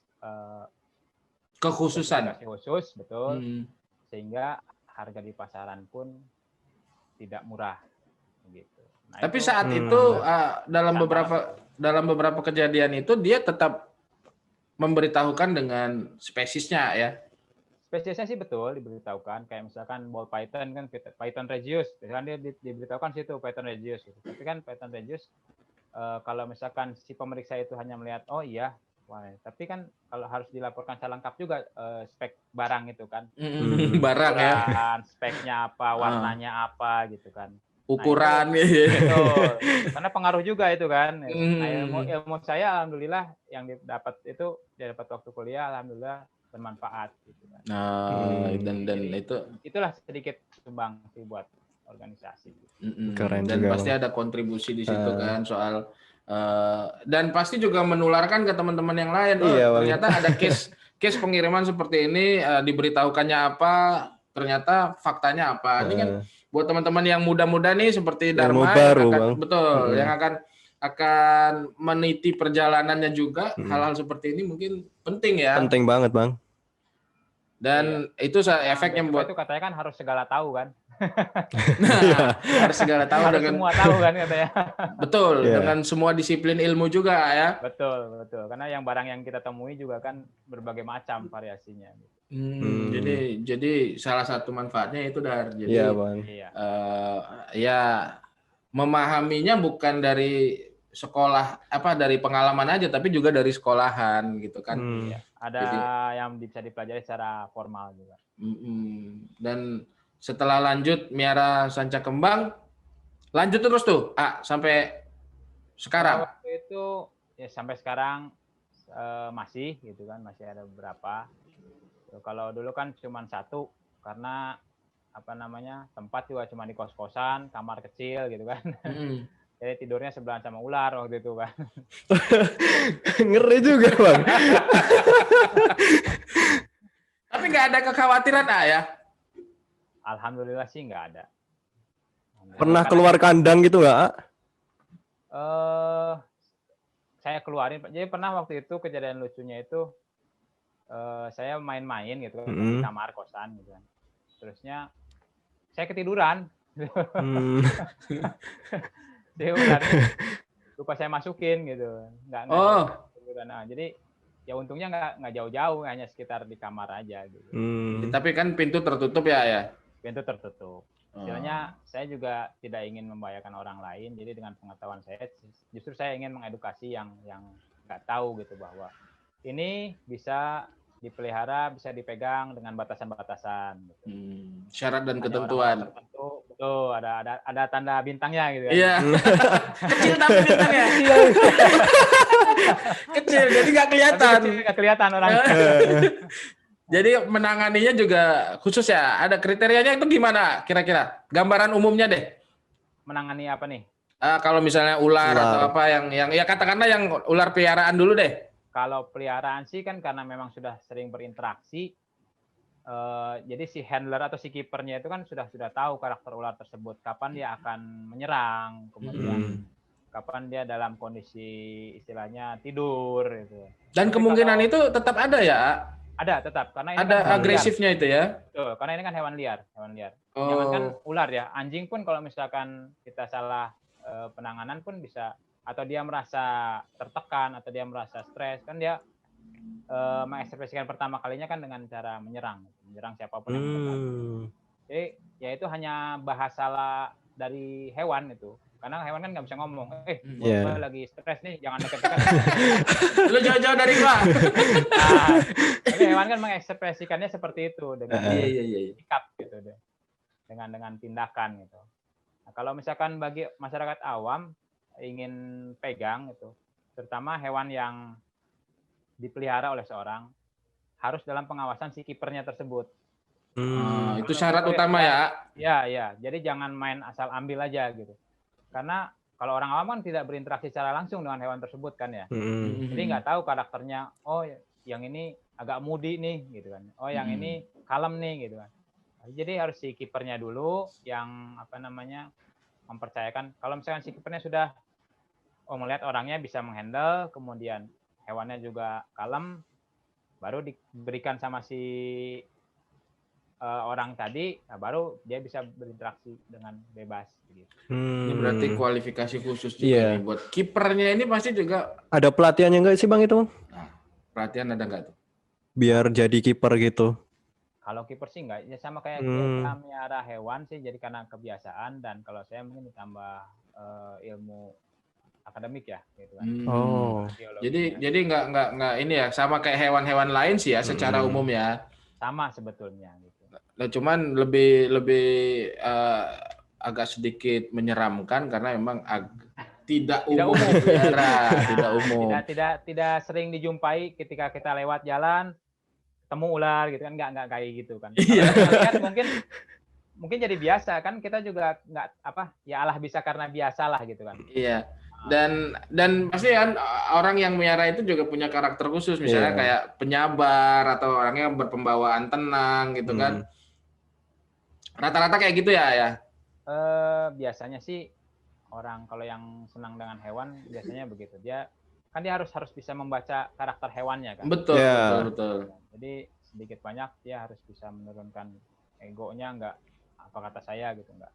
Speaker 3: Kekhususan
Speaker 1: khusus, betul. Sehingga harga di pasaran pun tidak murah gitu. Nah,
Speaker 3: tapi saat itu dalam beberapa kejadian itu dia tetap memberitahukan dengan spesiesnya ya.
Speaker 1: Spesiesnya sih betul diberitahukan, kayak misalkan ball python kan Python regius, kan dia diberitahukan situ Python regius gitu. Tapi kan Python regius kalau misalkan si pemeriksa itu hanya melihat oh iya, tapi kan kalau harus dilaporkan secara lengkap juga spek barang itu kan.
Speaker 3: Barang ya.
Speaker 1: Speknya apa, warnanya apa gitu kan.
Speaker 3: Ukuran
Speaker 1: betul. Karena pengaruh juga itu kan. Nah, ilmu saya alhamdulillah yang didapat waktu kuliah alhamdulillah bermanfaat gitu kan.
Speaker 3: Dan itu
Speaker 1: itulah sedikit sumbangsi buat organisasi.
Speaker 2: Keren
Speaker 3: dan
Speaker 2: juga,
Speaker 3: pasti
Speaker 2: Bang.
Speaker 3: ada kontribusi di situ kan soal dan pasti juga menularkan ke teman-teman yang lain. Ternyata ada case pengiriman seperti ini diberitahukannya apa, ternyata faktanya apa. Ini kan buat teman-teman yang muda-muda nih seperti Dharma
Speaker 2: baru,
Speaker 3: yang akan
Speaker 2: Bang.
Speaker 3: betul yang akan meniti perjalanannya juga hal-hal seperti ini mungkin penting ya.
Speaker 2: Penting banget, Bang.
Speaker 3: Dan itu efeknya buat
Speaker 1: itu katanya kan harus segala tahu kan.
Speaker 3: Harus segala tahu
Speaker 1: harus
Speaker 3: dengan
Speaker 1: semua tahu kan katanya.
Speaker 3: Betul, dengan semua disiplin ilmu juga ya.
Speaker 1: Betul. Karena yang barang yang kita temui juga kan berbagai macam variasinya.
Speaker 3: Jadi salah satu manfaatnya itu jadi
Speaker 2: Bang.
Speaker 3: Ya memahaminya bukan dari sekolah dari pengalaman aja tapi juga dari sekolahan gitu kan.
Speaker 1: Ada yang bisa dipelajari secara formal juga.
Speaker 3: Dan setelah lanjut miara sanca kembang lanjut terus tuh sampai sekarang.
Speaker 1: Waktu itu ya sampai sekarang masih gitu kan, masih ada beberapa. Kalau dulu kan cuma satu karena tempat juga cuma di kos-kosan, kamar kecil gitu kan. Jadi tidurnya sebelahan sama ular waktu itu kan.
Speaker 2: Ngeri juga, Bang.
Speaker 3: Tapi nggak ada kekhawatiran ya?
Speaker 1: Alhamdulillah sih nggak ada.
Speaker 2: Pernah keluar kandang gitu nggak?
Speaker 1: Saya keluarin. Jadi pernah waktu itu kejadian lucunya itu saya main-main gitu kan di kamar kosan gitu kan. Terusnya saya ketiduran.
Speaker 2: Hmm.
Speaker 1: Si ular ini lupa saya masukin gitu. Nggak ketiduran. Nah, jadi ya untungnya nggak jauh-jauh, hanya sekitar di kamar aja gitu.
Speaker 3: Tapi kan pintu tertutup ya.
Speaker 1: Pintu tertutup. Istilahnya saya juga tidak ingin membahayakan orang lain, jadi dengan pengetahuan saya justru saya ingin mengedukasi yang nggak tahu gitu bahwa ini bisa dipelihara, bisa dipegang dengan batasan-batasan. Gitu.
Speaker 3: Syarat dan
Speaker 1: Hanya
Speaker 3: ketentuan.
Speaker 1: Tertentu, betul, ada tanda bintangnya gitu kan.
Speaker 3: Iya. Kecil tapi bintangnya. Kecil, jadi nggak kelihatan.
Speaker 1: Nggak kelihatan orangnya.
Speaker 3: Jadi menanganinya juga khusus ya. Ada kriterianya itu gimana kira-kira? Gambaran umumnya deh.
Speaker 1: Menangani apa nih?
Speaker 3: Kalau misalnya ular atau apa yang ya katakanlah yang ular peliharaan dulu deh.
Speaker 1: Kalau peliharaan sih kan karena memang sudah sering berinteraksi, jadi si handler atau si kipernya itu kan sudah tahu karakter ular tersebut, kapan dia akan menyerang, kemudian kapan dia dalam kondisi istilahnya tidur gitu.
Speaker 3: Dan kemungkinan itu tetap ada ya?
Speaker 1: Ada tetap, karena ini
Speaker 3: ada
Speaker 1: kan
Speaker 3: agresifnya itu ya.
Speaker 1: Betul, karena ini kan hewan liar. Jangankan ular ya, anjing pun kalau misalkan kita salah penanganan pun bisa, atau dia merasa tertekan atau dia merasa stres, kan dia mengekspresikan pertama kalinya kan dengan cara menyerang siapapun yang terdekat. Jadi ya itu hanya bahasa dari hewan itu. Karena hewan kan nggak bisa ngomong, gua lagi stres nih, jangan deket-deket.
Speaker 3: Lu jauh-jauh dari gua.
Speaker 1: Tapi hewan kan mengekspresikannya seperti itu dengan sikap gitu deh, dengan tindakan gitu. Nah, kalau misalkan bagi masyarakat awam ingin pegang itu, terutama hewan yang dipelihara oleh seorang, harus dalam pengawasan si kipernya tersebut.
Speaker 3: Itu syarat utama ya.
Speaker 1: Ya. Jadi jangan main asal ambil aja gitu. Karena kalau orang awam kan tidak berinteraksi secara langsung dengan hewan tersebut kan ya. Jadi nggak tahu karakternya. Oh, yang ini agak moody nih gitu kan. Oh, yang ini kalem nih gitu kan. Jadi harus si kipernya dulu yang mempercayakan. Kalau misalkan si kipernya sudah melihat orangnya bisa menghandle, kemudian hewannya juga kalem, baru diberikan sama si orang tadi, baru dia bisa berinteraksi dengan bebas. Gitu.
Speaker 3: Ini berarti kualifikasi khusus juga nih buat kipernya ini pasti juga.
Speaker 2: Ada pelatihannya nggak sih Bang itu?
Speaker 3: Nah, pelatihan ada nggak tuh?
Speaker 2: Biar jadi kiper gitu.
Speaker 1: Kalau kiper sih nggak, ya sama kayak kita melihara hewan sih, jadi karena kebiasaan, dan kalau saya mungkin ditambah ilmu akademik ya, gitu kan.
Speaker 3: Jadi nggak ini ya, sama kayak hewan-hewan lain sih ya, secara umum ya.
Speaker 1: Sama sebetulnya. Gitu.
Speaker 3: Nah, cuman lebih agak sedikit menyeramkan karena memang tidak umum.
Speaker 1: Tidak sering dijumpai ketika kita lewat jalan ketemu ular gitu kan, nggak kayak gitu kan. Lihat mungkin jadi biasa kan, kita juga nggak ya Allah bisa karena biasalah gitu kan.
Speaker 3: Iya. Dan pasti kan orang yang melihara itu juga punya karakter khusus, misalnya kayak penyabar atau orangnya berpembawaan tenang gitu kan. Rata-rata kayak gitu ya.
Speaker 1: Biasanya sih orang kalau yang senang dengan hewan biasanya begitu. Dia harus bisa membaca karakter hewannya kan.
Speaker 3: Betul.
Speaker 1: Jadi sedikit banyak dia harus bisa menurunkan egonya, nggak apa kata saya gitu, nggak.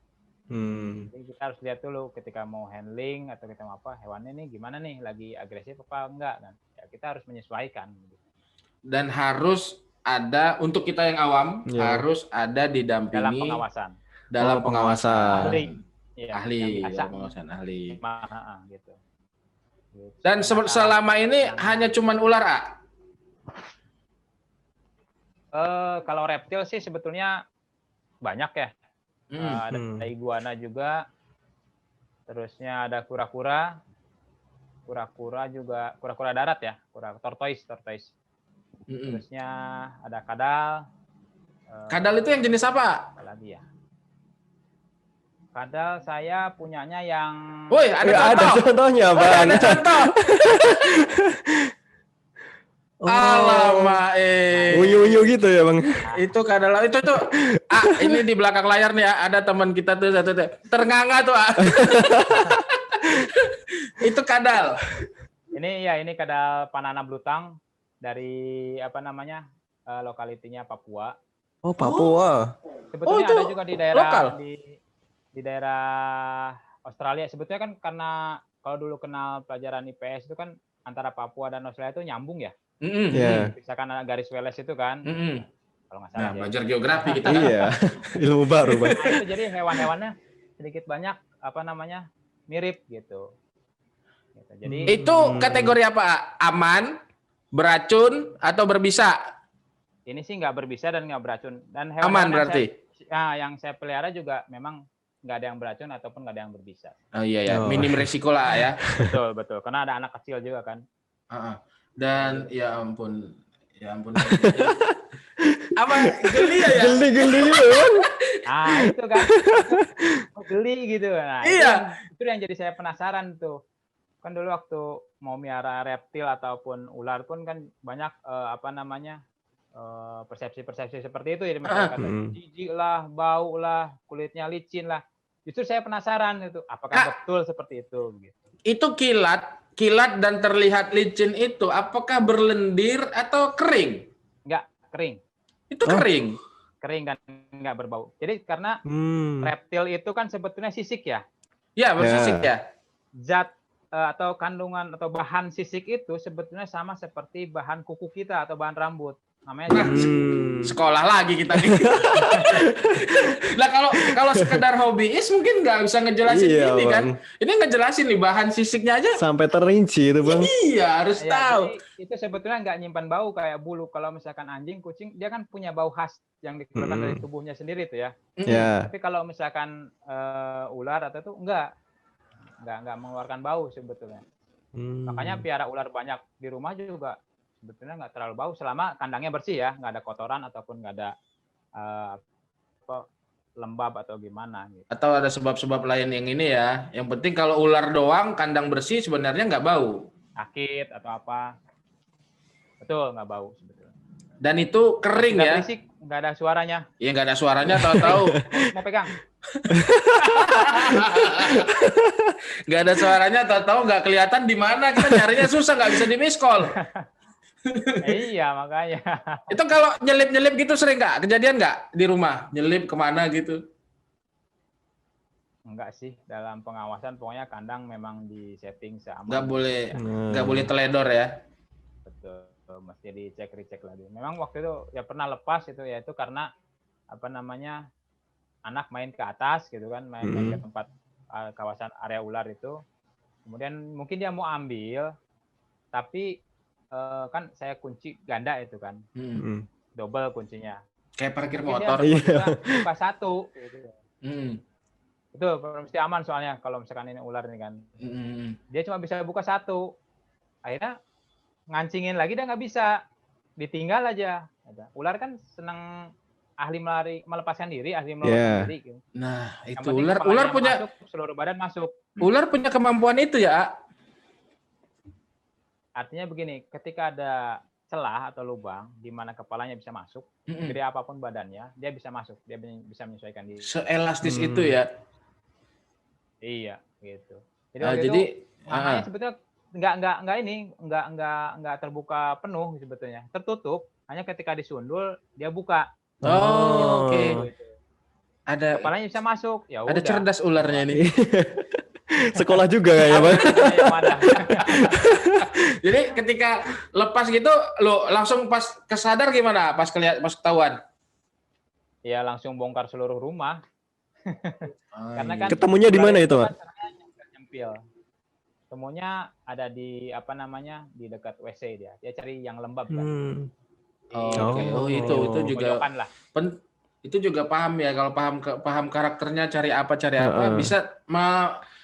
Speaker 1: Jadi kita harus lihat dulu ketika mau handling atau kita mau apa, hewannya nih gimana nih, lagi agresif apa enggak kan. Ya kita harus menyesuaikan.
Speaker 3: Dan harus ada, untuk kita yang awam, harus ada didampingi dalam pengawasan. Ahli. Pengawasan ahli.
Speaker 1: Gitu.
Speaker 3: Dan selama ini hanya cuman ular,
Speaker 1: kalau reptil sih sebetulnya banyak ya. Ada iguana juga, terusnya ada kura-kura juga, kura-kura darat ya, tortoise. Terusnya ada kadal.
Speaker 3: Kadal itu yang jenis apa?
Speaker 1: Apa lagi ya? Kadal saya punyanya yang.
Speaker 3: Woi, ada
Speaker 2: contohnya Bang.
Speaker 3: Ada contoh. Alamak,
Speaker 2: Unyu gitu ya Bang.
Speaker 3: Itu kadal itu tuh. Ini di belakang layar nih ya, ada teman kita tuh satu ternganga tuh. Itu kadal.
Speaker 1: Ini kadal Panana blutang dari lokalitinya Papua.
Speaker 2: Oh, Papua.
Speaker 1: Sebetulnya
Speaker 3: itu
Speaker 1: ada juga di daerah
Speaker 3: lokal.
Speaker 1: di daerah Australia. Sebetulnya kan karena kalau dulu kenal pelajaran IPS itu kan antara Papua dan Australia itu nyambung ya.
Speaker 2: Ya.
Speaker 1: Misalkan ada garis Wallace itu kan. Kalau nggak salah
Speaker 3: Nah,
Speaker 1: ya.
Speaker 3: belajar geografi kita kan.
Speaker 2: Iya. Ilmu baru, Bang.
Speaker 1: Nah, itu jadi hewan-hewannya sedikit banyak mirip gitu. Jadi
Speaker 3: Itu kategori apa? Aman, beracun, atau berbisa?
Speaker 1: ini sih nggak berbisa dan nggak beracun. Dan
Speaker 3: Aman
Speaker 1: hewan-hewan
Speaker 3: berarti?
Speaker 1: yang saya pelihara juga memang nggak ada yang beracun ataupun nggak ada yang berbisa.
Speaker 3: Oh iya ya,
Speaker 2: Oh.
Speaker 3: minim resiko lah ya.
Speaker 1: Betul. Karena ada anak kecil juga kan.
Speaker 3: Dan ya ampun. Apa geli ya?
Speaker 2: Geli juga, Bang.
Speaker 1: Ah itu kan geli gitu. Nah,
Speaker 3: Iya.
Speaker 1: itu yang jadi saya penasaran tuh. Kan dulu waktu mau miara reptil ataupun ular pun kan banyak persepsi-persepsi seperti itu ya, masyarakat. Jijik lah, bau lah, kulitnya licin lah. Justru saya penasaran itu, apakah betul seperti itu gitu.
Speaker 3: Itu kilat dan terlihat licin itu apakah berlendir atau kering?
Speaker 1: Enggak, kering.
Speaker 3: Itu kering.
Speaker 1: Kering dan enggak berbau. Jadi karena reptil itu kan sebetulnya sisik ya.
Speaker 3: Ya, bersisik ya.
Speaker 1: Zat atau kandungan atau bahan sisik itu sebetulnya sama seperti bahan kuku kita atau bahan rambut. Namanya
Speaker 3: sekolah lagi kita nih. Nah kalau sekedar hobiis mungkin nggak bisa ngejelasin ini kan. Ini ngejelasin nih bahan sisiknya aja.
Speaker 2: Sampai terinci itu, Bang.
Speaker 3: Iya, harus tahu.
Speaker 1: Itu sebetulnya nggak nyimpan bau kayak bulu. Kalau misalkan anjing, kucing, dia kan punya bau khas yang dikeluarkan dari tubuhnya sendiri tuh ya. Tapi kalau misalkan ular atau itu enggak mengeluarkan bau sebetulnya. Makanya piara ular banyak di rumah juga sebetulnya nggak terlalu bau selama kandangnya bersih ya, nggak ada kotoran ataupun nggak ada lembab atau gimana gitu.
Speaker 3: Atau ada sebab-sebab lain yang ini ya. Yang penting kalau ular doang kandang bersih sebenarnya nggak bau.
Speaker 1: Sakit atau apa. Betul, nggak bau sebetulnya. Dan
Speaker 3: itu kering ya.
Speaker 1: Berisik, nggak ada suaranya.
Speaker 3: Iya, nggak ada suaranya, tahu-tahu.
Speaker 1: Mau pegang.
Speaker 3: Nggak ada suaranya, tahu-tahu nggak kelihatan di mana, kita nyarinya susah, nggak bisa di miss call.
Speaker 1: Iya, makanya.
Speaker 3: Itu kalau nyelip-nyelip gitu sering nggak? Kejadian nggak di rumah? Nyelip kemana gitu?
Speaker 1: Enggak sih, dalam pengawasan pokoknya kandang memang di setting seaman.
Speaker 3: Nggak boleh teledor ya?
Speaker 1: Betul, mesti dicek-recek lagi. Memang waktu itu ya pernah lepas itu ya itu karena anak main ke atas gitu kan, main ke tempat kawasan area ular itu. Kemudian mungkin dia mau ambil, tapi kan saya kunci ganda itu kan, double kuncinya.
Speaker 3: Kayak parkir
Speaker 1: mungkin
Speaker 3: motor.
Speaker 1: Buka satu. Gitu. Itu mesti aman soalnya kalau misalkan ini ular ini kan. Dia cuma bisa buka satu. Akhirnya ngancingin lagi dia nggak bisa. Ditinggal aja. Ular kan senang ahli melepaskan diri, ahli melepaskan diri. Gitu.
Speaker 3: Nah, itu ular punya
Speaker 1: masuk, seluruh badan masuk.
Speaker 3: Ular punya kemampuan itu ya.
Speaker 1: Artinya begini, ketika ada celah atau lubang di mana kepalanya bisa masuk, gede apapun badannya, dia bisa masuk, dia bisa menyesuaikan diri.
Speaker 3: Seelastis itu ya.
Speaker 1: Iya, gitu. Jadi makanya sebetulnya nggak terbuka penuh sebetulnya, tertutup. Hanya ketika disundul dia buka.
Speaker 3: Oke.
Speaker 1: Ada kepalanya bisa masuk. Ya
Speaker 3: ada
Speaker 1: udah.
Speaker 3: cerdas ularnya ini.
Speaker 2: Sekolah juga kayaknya, Bang.
Speaker 3: Jadi ketika lepas gitu, lo langsung pas kesadar gimana? Pas ketahuan?
Speaker 1: Ya langsung bongkar seluruh rumah. Karena kan
Speaker 2: ketemunya di mana itu, Pak?
Speaker 1: Nyempil. Ketemunya ada di di dekat WC dia. Dia cari yang lembab kan.
Speaker 3: Itu juga itu juga paham ya, kalau paham karakternya, cari apa bisa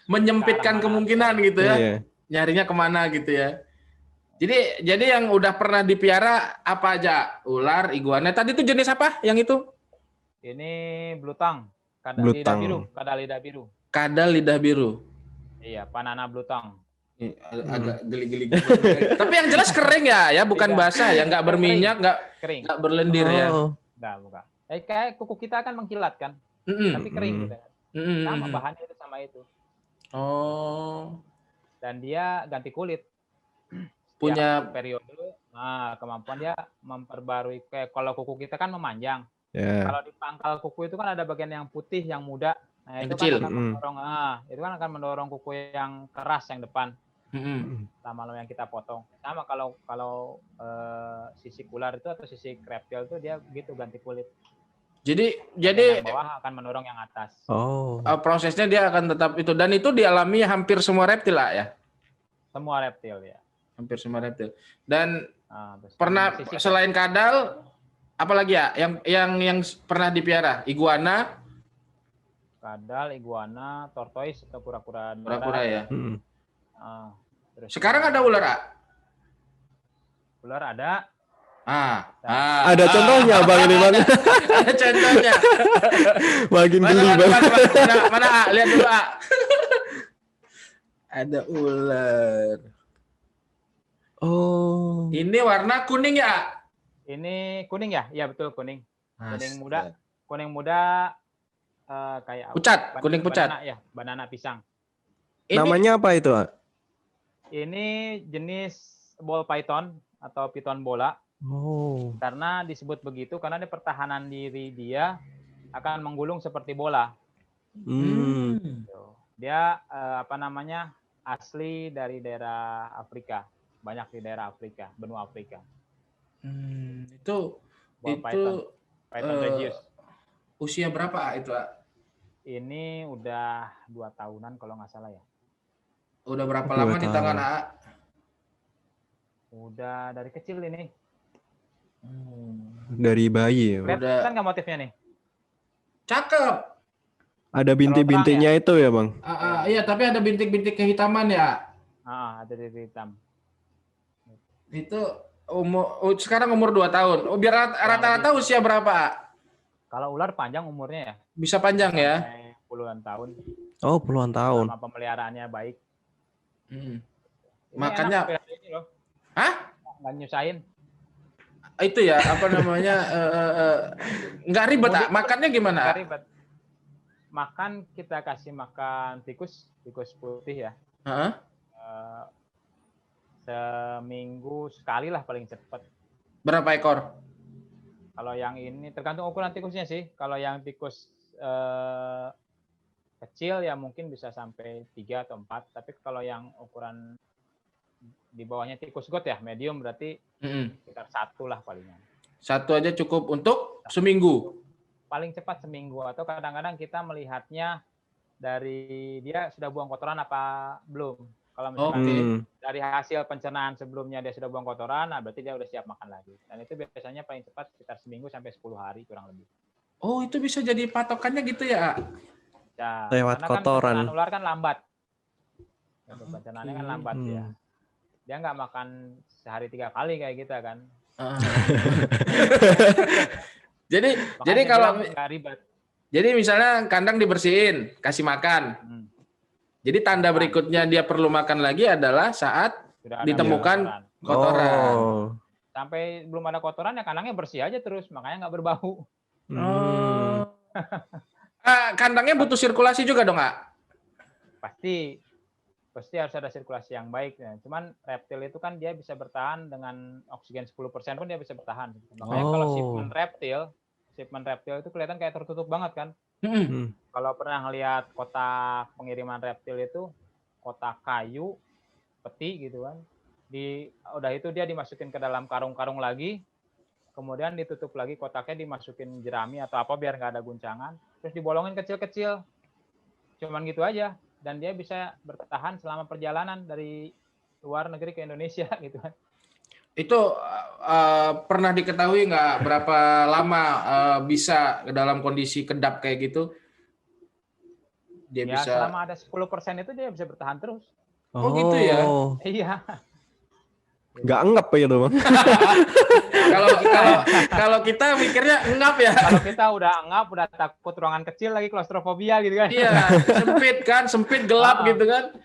Speaker 3: menyempitkan kemungkinan gitu ya. Nyarinya kemana gitu ya. Jadi yang udah pernah dipiara apa aja? Ular, iguana. Tadi itu jenis apa yang itu?
Speaker 1: Ini blutang. Kadal lidah biru. Kadal lidah biru. Iya, Panana blutang.
Speaker 3: Agak geli-geli. Tapi yang jelas kering ya, bukan basah ya, nggak berminyak, nggak berlendir ya.
Speaker 1: Bukan. Kayak kuku kita kan mengkilat kan, tapi kering gitu. Sama bahannya itu sama itu. Dan dia ganti kulit.
Speaker 3: Punya
Speaker 1: periode. Kemampuan dia memperbarui. Kayak kalau kuku kita kan memanjang.
Speaker 2: Ya.
Speaker 1: Kalau di pangkal kuku itu kan ada bagian yang putih, yang muda. Nah,
Speaker 3: Yang
Speaker 1: itu
Speaker 3: kecil.
Speaker 1: kan akan mendorong, itu kan akan mendorong kuku yang keras yang depan.
Speaker 3: Mm-mm.
Speaker 1: Lama-lama yang kita potong. Sama kalau sisik ular itu atau sisik reptil itu dia gitu ganti kulit.
Speaker 3: Jadi
Speaker 1: Yang bawah akan mendorong yang atas.
Speaker 2: Oh.
Speaker 3: prosesnya dia akan tetap itu, dan itu dialami hampir semua reptil lah ya.
Speaker 1: Semua reptil ya.
Speaker 3: Hampir semua reptil. Dan
Speaker 1: Terus
Speaker 3: pernah
Speaker 1: sisik,
Speaker 3: selain kadal, apalagi ya yang pernah dipiara? Iguana,
Speaker 1: kadal, iguana, tortoise atau kura-kura darat.
Speaker 3: kura-kura ya.
Speaker 1: Terus
Speaker 3: Sekarang ada ular, A?
Speaker 1: ular ada.
Speaker 2: Ada contohnya Bang ini Bang.
Speaker 3: Ada contohnya.
Speaker 2: Makin geli Bang.
Speaker 3: Mana A? Lihat dulu A. Ada ular.
Speaker 2: Oh.
Speaker 3: Ini warna kuning ya, A?
Speaker 1: Ini kuning ya? Iya betul kuning. Kuning muda. Kuning muda kayak
Speaker 3: Pucat, kuning pucat.
Speaker 1: Banana, ya, banana pisang.
Speaker 2: Namanya apa itu?
Speaker 1: Ini jenis ball python atau piton bola.
Speaker 2: Oh.
Speaker 1: Karena disebut begitu karena dia pertahanan diri dia akan menggulung seperti bola. Dia asli dari daerah Afrika, banyak di daerah Afrika, benua Afrika.
Speaker 3: Itu
Speaker 1: Python regius.
Speaker 3: Usia berapa itu, A?
Speaker 1: Ini udah 2 tahunan kalau nggak salah ya.
Speaker 3: Udah berapa lama di tangan A?
Speaker 1: Udah dari kecil ini.
Speaker 2: Dari bayi ya.
Speaker 1: Kelihatan nggak motifnya nih?
Speaker 3: Cakep.
Speaker 2: Ada bintik-bintiknya itu ya Bang?
Speaker 3: Iya, tapi ada bintik-bintik kehitaman ya.
Speaker 1: Ada bintik hitam.
Speaker 3: Itu sekarang umur 2 tahun. Biar rata-rata usia berapa, A?
Speaker 1: Kalau ular panjang umurnya ya.
Speaker 3: Bisa panjang ya?
Speaker 1: Sampai puluhan tahun.
Speaker 2: Oh, puluhan tahun.
Speaker 1: Sama pemeliharaannya baik.
Speaker 3: Makanya.
Speaker 1: Ini loh.
Speaker 3: Hah?
Speaker 1: Nggak nyusahin.
Speaker 3: Itu ya, apa namanya? Nggak ribet, A? Makannya gimana, A?
Speaker 1: Nggak ribet. Makan kita kasih makan tikus putih ya. Seminggu sekali lah paling cepat.
Speaker 3: Berapa ekor?
Speaker 1: Kalau yang ini tergantung ukuran tikusnya sih. Kalau yang tikus kecil ya mungkin bisa sampai 3 atau 4. Tapi kalau yang ukuran di bawahnya tikus got ya, medium berarti sekitar 1 lah palingan.
Speaker 3: 1 aja cukup untuk seminggu?
Speaker 1: Paling cepat seminggu. Atau kadang-kadang kita melihatnya dari dia sudah buang kotoran apa belum. Kalau misalkan dari hasil pencernaan sebelumnya dia sudah buang kotoran, nah berarti dia udah siap makan lagi. Dan itu biasanya paling cepat sekitar seminggu sampai 10 hari kurang lebih.
Speaker 3: Oh, itu bisa jadi patokannya gitu ya?
Speaker 1: Ya,
Speaker 2: lewat
Speaker 1: karena
Speaker 2: kotoran.
Speaker 1: Kan ular kan lambat. Pencernaannya kan lambat ya. Dia nggak makan sehari 3 kali kayak kita kan.
Speaker 3: Jadi kalau
Speaker 1: nggak ribet.
Speaker 3: Jadi misalnya kandang dibersihin, kasih makan. Jadi tanda berikutnya dia perlu makan lagi adalah saat ditemukan kotoran.
Speaker 1: Sampai belum ada kotoran ya kandangnya bersih aja terus, makanya nggak berbau.
Speaker 3: Kandangnya butuh sirkulasi juga dong, A?
Speaker 1: Pasti harus ada sirkulasi yang baik. Ya. Cuman reptil itu kan dia bisa bertahan dengan oksigen 10% pun dia bisa bertahan. Makanya kalau shipment reptil itu kelihatan kayak tertutup banget kan. Kalau pernah ngelihat kotak pengiriman reptil itu kotak kayu, peti gitu kan. Udah itu dia dimasukin ke dalam karung-karung lagi, kemudian ditutup lagi kotaknya, dimasukin jerami atau apa biar nggak ada guncangan, terus dibolongin kecil-kecil. Cuman gitu aja. Dan dia bisa bertahan selama perjalanan dari luar negeri ke Indonesia gitu kan.
Speaker 3: Itu pernah diketahui nggak berapa lama bisa dalam kondisi kedap kayak gitu? Dia
Speaker 1: ya,
Speaker 3: bisa.
Speaker 1: Selama ada 10% itu dia bisa bertahan terus.
Speaker 3: Oh gitu ya?
Speaker 1: Iya.
Speaker 2: Nggak engap ya tuh Bang.
Speaker 3: Kalau kita mikirnya engap ya.
Speaker 1: Kalau kita udah engap, udah takut ruangan kecil lagi, klaustrofobia gitu kan.
Speaker 3: Iya, sempit gelap gitu kan.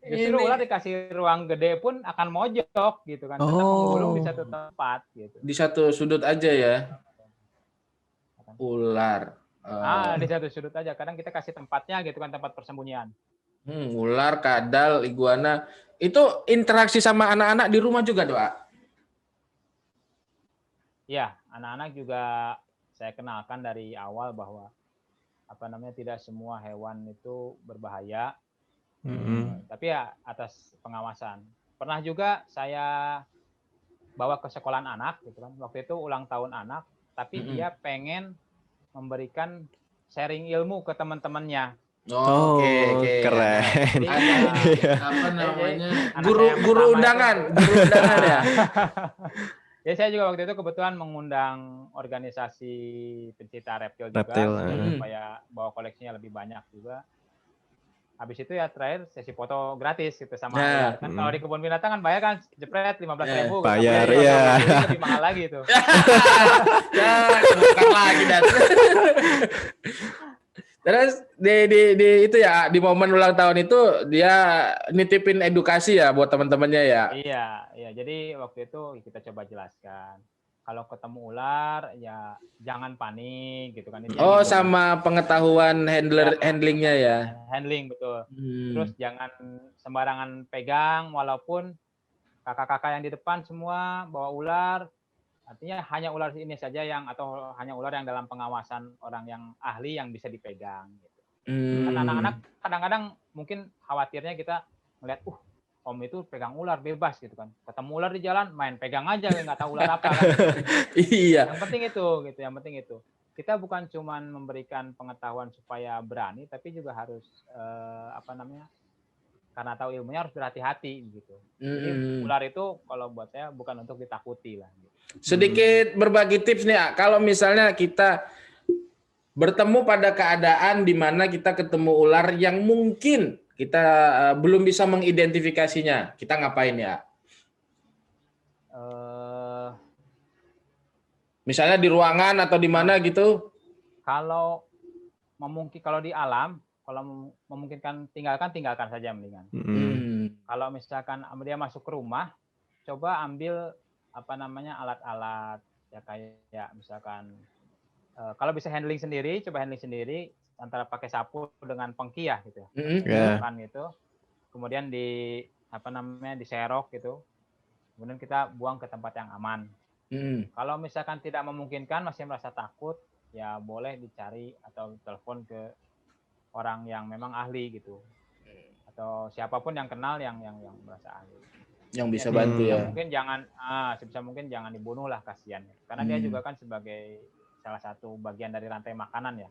Speaker 1: Justru ular dikasih ruang gede pun akan mojok gitu kan. Tetap menggulung di satu tempat gitu.
Speaker 3: Di satu sudut aja ya. Ular.
Speaker 1: Di satu sudut aja. Kadang kita kasih tempatnya gitu kan, tempat persembunyian.
Speaker 3: Ular, kadal, iguana. Itu interaksi sama anak-anak di rumah juga, Doa?
Speaker 1: Iya, anak-anak juga saya kenalkan dari awal bahwa tidak semua hewan itu berbahaya, tapi ya atas pengawasan. Pernah juga saya bawa ke sekolahan anak, gitu kan. Waktu itu ulang tahun anak, tapi dia pengen memberikan sharing ilmu ke teman-temannya.
Speaker 3: Oke.
Speaker 2: Keren.
Speaker 3: Apa namanya?
Speaker 1: Anak
Speaker 3: Guru
Speaker 1: saya yang
Speaker 3: guru
Speaker 1: pertama
Speaker 3: undangan,
Speaker 1: itu-
Speaker 3: guru undangan ya.
Speaker 1: Ya saya juga waktu itu kebetulan mengundang organisasi pencinta reptil juga,
Speaker 2: Reptil,
Speaker 1: supaya bawa koleksinya lebih banyak juga. Habis itu ya terakhir sesi foto gratis gitu sama ular. Kan kalau di kebun binatang kan bayar kan jepret 15.000 gitu.
Speaker 2: Bayar,
Speaker 1: Apalagi kalau
Speaker 2: iya.
Speaker 1: sama kucing lebih mahal lagi tuh.
Speaker 3: Ya, bukan lagi dan. Terus di itu ya di momen ulang tahun itu dia nitipin edukasi ya buat teman-temannya ya.
Speaker 1: Iya. Jadi waktu itu kita coba jelaskan. Kalau ketemu ular ya jangan panik gitu kan.
Speaker 3: Oh, sama pengetahuan handlingnya ya.
Speaker 1: Handling betul. Terus jangan sembarangan pegang, walaupun kakak-kakak yang di depan semua bawa ular. Artinya hanya ular ini saja atau hanya ular yang dalam pengawasan orang yang ahli yang bisa dipegang. Gitu. Karena anak-anak kadang-kadang mungkin khawatirnya kita melihat, Om itu pegang ular bebas gitu kan. Ketemu ular di jalan, main pegang aja, nggak tahu ular apa kan.
Speaker 3: Iya.
Speaker 1: Yang penting itu, gitu. Yang penting itu. Kita bukan cuma memberikan pengetahuan supaya berani, tapi juga harus karena tahu ilmunya harus berhati-hati gitu. Jadi ular itu kalau buat saya bukan untuk ditakuti lah. Gitu.
Speaker 3: Sedikit berbagi tips nih, kalau misalnya kita bertemu pada keadaan di mana kita ketemu ular yang mungkin kita belum bisa mengidentifikasinya, kita ngapain ya? Misalnya di ruangan atau di mana gitu?
Speaker 1: Kalau di alam, kalau memungkinkan tinggalkan saja mendingan. Kalau misalkan dia masuk ke rumah, coba ambil alat-alat ya kayak misalkan kalau bisa handling sendiri, coba handling sendiri antara pakai sapu dengan pengki ya gitu. Gitu. Kemudian diserok gitu. Kemudian kita buang ke tempat yang aman. Kalau misalkan tidak memungkinkan, masih merasa takut, ya boleh dicari atau telepon ke orang yang memang ahli gitu. Atau siapapun yang kenal yang merasa ahli.
Speaker 3: Yang bisa bantu ya.
Speaker 1: Mungkin sebisa mungkin jangan dibunuh lah, kasihan. Karena dia juga kan sebagai salah satu bagian dari rantai makanan ya.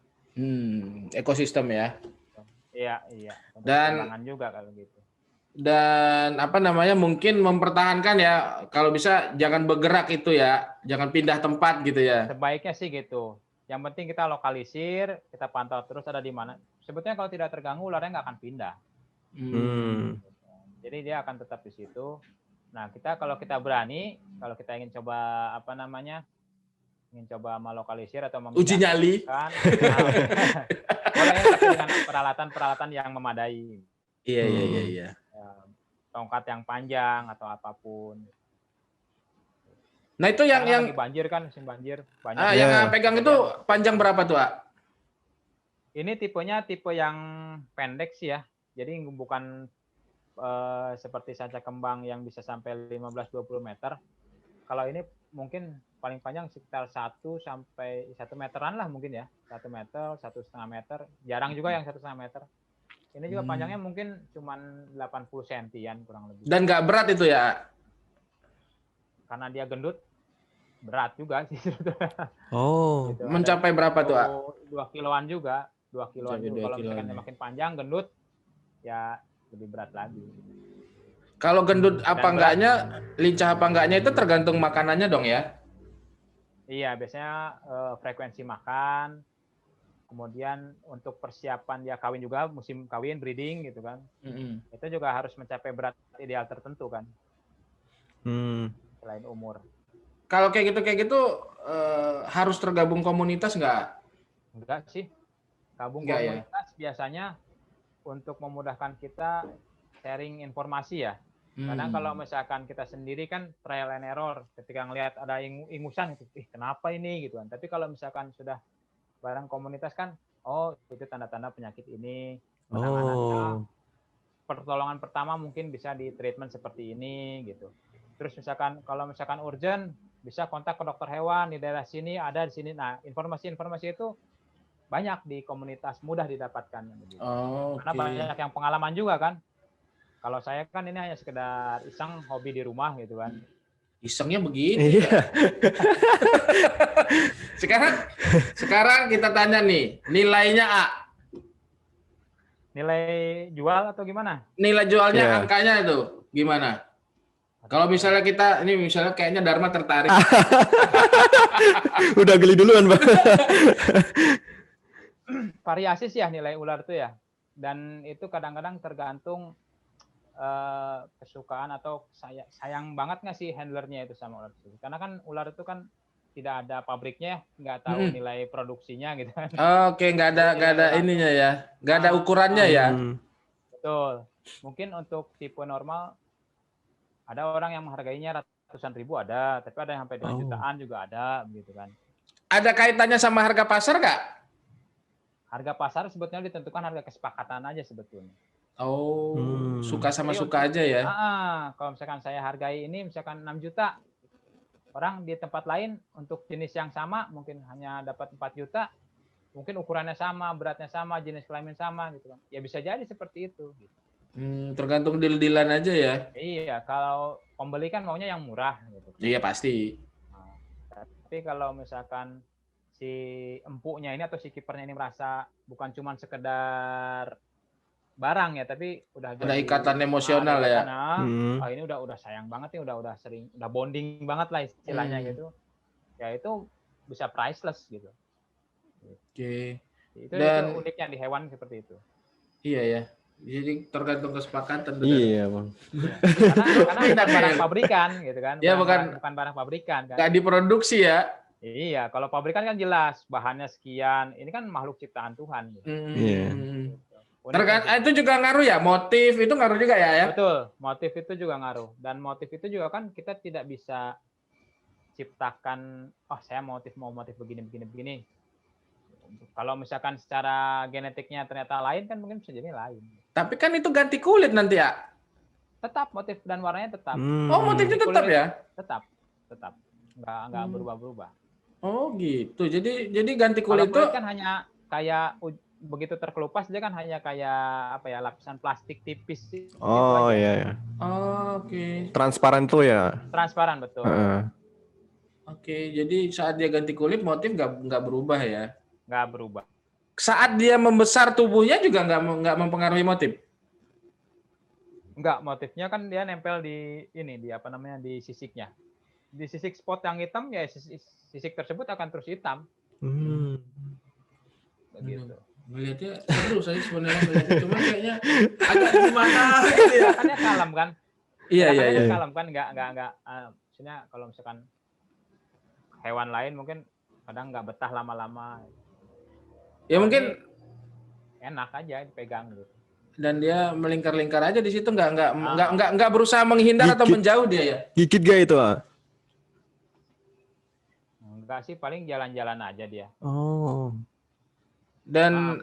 Speaker 3: Ekosistem ya.
Speaker 1: Iya.
Speaker 3: Dan
Speaker 1: juga kalau gitu.
Speaker 3: Dan mungkin mempertahankan ya, kalau bisa jangan bergerak itu ya, jangan pindah tempat gitu ya.
Speaker 1: Sebaiknya sih gitu. Yang penting kita lokalisir, kita pantau terus ada di mana. Sebetulnya kalau tidak terganggu ularnya nggak akan pindah. Jadi dia akan tetap di situ. Nah, kalau kita berani, kalau kita ingin coba melokalisir atau
Speaker 3: uji nyali,
Speaker 1: boleh tapi dengan peralatan yang memadai.
Speaker 3: Iya.
Speaker 1: Tongkat yang panjang atau apapun.
Speaker 3: Nah itu yang
Speaker 1: lagi banjir kan, musim banjir.
Speaker 3: Yang pegang itu panjang berapa tuh, Ak?
Speaker 1: Ini tipenya tipe yang pendek sih ya. Jadi bukan seperti sanca kembang yang bisa sampai 15-20 meter. Kalau ini mungkin paling panjang sekitar 1 sampai 1 meteran lah mungkin ya. 1 meter, 1,5 meter. Jarang juga yang 1,5 meter. Ini juga panjangnya mungkin cuma 80 sentian kurang lebih.
Speaker 3: Dan nggak berat itu ya?
Speaker 1: Karena dia gendut, berat juga sih.
Speaker 2: Oh.
Speaker 1: Gitu.
Speaker 3: Mencapai berapa tuh, Ak?
Speaker 1: 2 kiloan juga. 2 kiloan juga. Kalau misalkan dia makin panjang, gendut, ya lebih berat lagi.
Speaker 3: Kalau gendut apa enggaknya, lincah apa enggaknya itu tergantung makanannya dong ya?
Speaker 1: Iya, biasanya frekuensi makan, kemudian untuk persiapan dia kawin juga, musim kawin, breeding gitu kan. Itu juga harus mencapai berat ideal tertentu kan. Selain umur.
Speaker 3: Kalau kayak gitu harus tergabung komunitas nggak?
Speaker 1: Enggak sih. Gabung
Speaker 3: Enggak,
Speaker 1: komunitas biasanya untuk memudahkan kita sharing informasi ya. Karena kalau misalkan kita sendiri kan trial and error, ketika ngelihat ada ingusan itu, kenapa ini gitu kan. Tapi kalau misalkan sudah bareng komunitas kan, itu tanda-tanda penyakit ini, penanganannya, pertolongan pertama mungkin bisa di treatment seperti ini gitu. Terus kalau misalkan urgent, bisa kontak ke dokter hewan di daerah sini, ada di sini. Nah, informasi-informasi itu banyak di komunitas, mudah didapatkan.
Speaker 3: Oh,
Speaker 1: Karena banyak yang pengalaman juga kan. Kalau saya kan ini hanya sekedar iseng, hobi di rumah gitu kan.
Speaker 3: Isengnya begitu ya. Sekarang kita tanya nih, nilainya A.
Speaker 1: Nilai jual atau gimana?
Speaker 3: Nilai jualnya
Speaker 2: Iya.
Speaker 3: angkanya itu gimana? Kalau misalnya kita, ini misalnya kayaknya Dharma tertarik.
Speaker 2: Udah geli duluan, Bang.
Speaker 1: Variasi sih ya nilai ular itu ya. Dan itu kadang-kadang tergantung kesukaan atau sayang banget nggak sih handlernya itu sama ular itu. Karena kan ular itu kan tidak ada pabriknya, nggak tahu nilai produksinya gitu kan.
Speaker 3: Oke, nggak ada ininya ya, nggak ada ukurannya ya.
Speaker 1: Betul. Mungkin untuk tipe normal ada orang yang menghargainya ratusan ribu ada, tapi ada yang sampai dengan jutaan juga ada, begitu kan.
Speaker 3: Ada kaitannya sama harga pasar nggak?
Speaker 1: Harga pasar sebetulnya ditentukan harga kesepakatan aja sebetulnya.
Speaker 3: Oh, suka sama suka aja ya.
Speaker 1: Kalau misalkan saya hargai ini misalkan 6 juta, orang di tempat lain untuk jenis yang sama mungkin hanya dapat 4 juta, mungkin ukurannya sama, beratnya sama, jenis kelamin sama gitu kan. Ya bisa jadi seperti itu. Gitu.
Speaker 3: Tergantung deal-dealan aja ya.
Speaker 1: Iya, kalau pembeli kan maunya yang murah gitu.
Speaker 3: Iya pasti.
Speaker 1: Nah, tapi kalau misalkan si empuknya ini atau si kipernya ini merasa bukan cuma sekedar barang ya, tapi udah
Speaker 3: ada
Speaker 1: jadi
Speaker 3: ikatan emosional ya.
Speaker 1: Ini udah sayang banget nih, udah sering, udah bonding banget lah istilahnya gitu. Ya itu bisa priceless gitu.
Speaker 3: Oke.
Speaker 1: Itu uniknya di hewan seperti itu.
Speaker 3: Iya ya. Jadi tergantung kesepakatan.
Speaker 2: Iya, Bang.
Speaker 1: Karena bukan barang pabrikan gitu kan.
Speaker 3: Ya,
Speaker 1: bukan barang pabrikan kan.
Speaker 3: Nggak diproduksi ya.
Speaker 1: Iya, kalau pabrikan kan jelas bahannya sekian. Ini kan makhluk ciptaan Tuhan. Gitu.
Speaker 2: Iya.
Speaker 3: Itu juga ngaruh ya, motif itu ngaruh juga ya?
Speaker 1: Betul, motif itu juga ngaruh. Dan motif itu juga kan kita tidak bisa ciptakan, saya mau motif begini. Kalau misalkan secara genetiknya ternyata lain kan mungkin bisa jadi lain.
Speaker 3: Tapi kan itu ganti kulit nanti ya?
Speaker 1: Tetap motif dan warnanya tetap.
Speaker 3: Oh, motifnya tetap ya?
Speaker 1: Tetap. Nggak berubah-berubah.
Speaker 3: Oh gitu. Jadi ganti kulit itu
Speaker 1: kan hanya kayak begitu terkelupas dia kan hanya kayak lapisan plastik tipis.
Speaker 2: Oh iya.
Speaker 3: Oke.
Speaker 2: Transparan tuh ya?
Speaker 1: Transparan betul.
Speaker 3: Oke, jadi saat dia ganti kulit motif nggak berubah ya?
Speaker 1: Nggak berubah.
Speaker 3: Saat dia membesar tubuhnya juga nggak mempengaruhi motif?
Speaker 1: Nggak, motifnya kan dia nempel di di sisiknya. Di sisik spot yang hitam ya sisik tersebut akan terus hitam. Begitu.
Speaker 3: Melihatnya seru saya sebenarnya cuma kayaknya agak gimana gitu ya.
Speaker 1: Kan kalem kan?
Speaker 3: Iya.
Speaker 1: Kalem kan nggak maksudnya kalau misalkan hewan lain mungkin kadang nggak betah lama-lama.
Speaker 3: Ya mungkin
Speaker 1: enak aja dipegang gitu.
Speaker 3: Dan dia melingkar-lingkar aja di situ nggak berusaha menghindar atau menjauh dia ya.
Speaker 2: Gigit gak itu?
Speaker 1: Enggak sih, paling jalan-jalan aja dia.
Speaker 2: Oh.
Speaker 3: Dan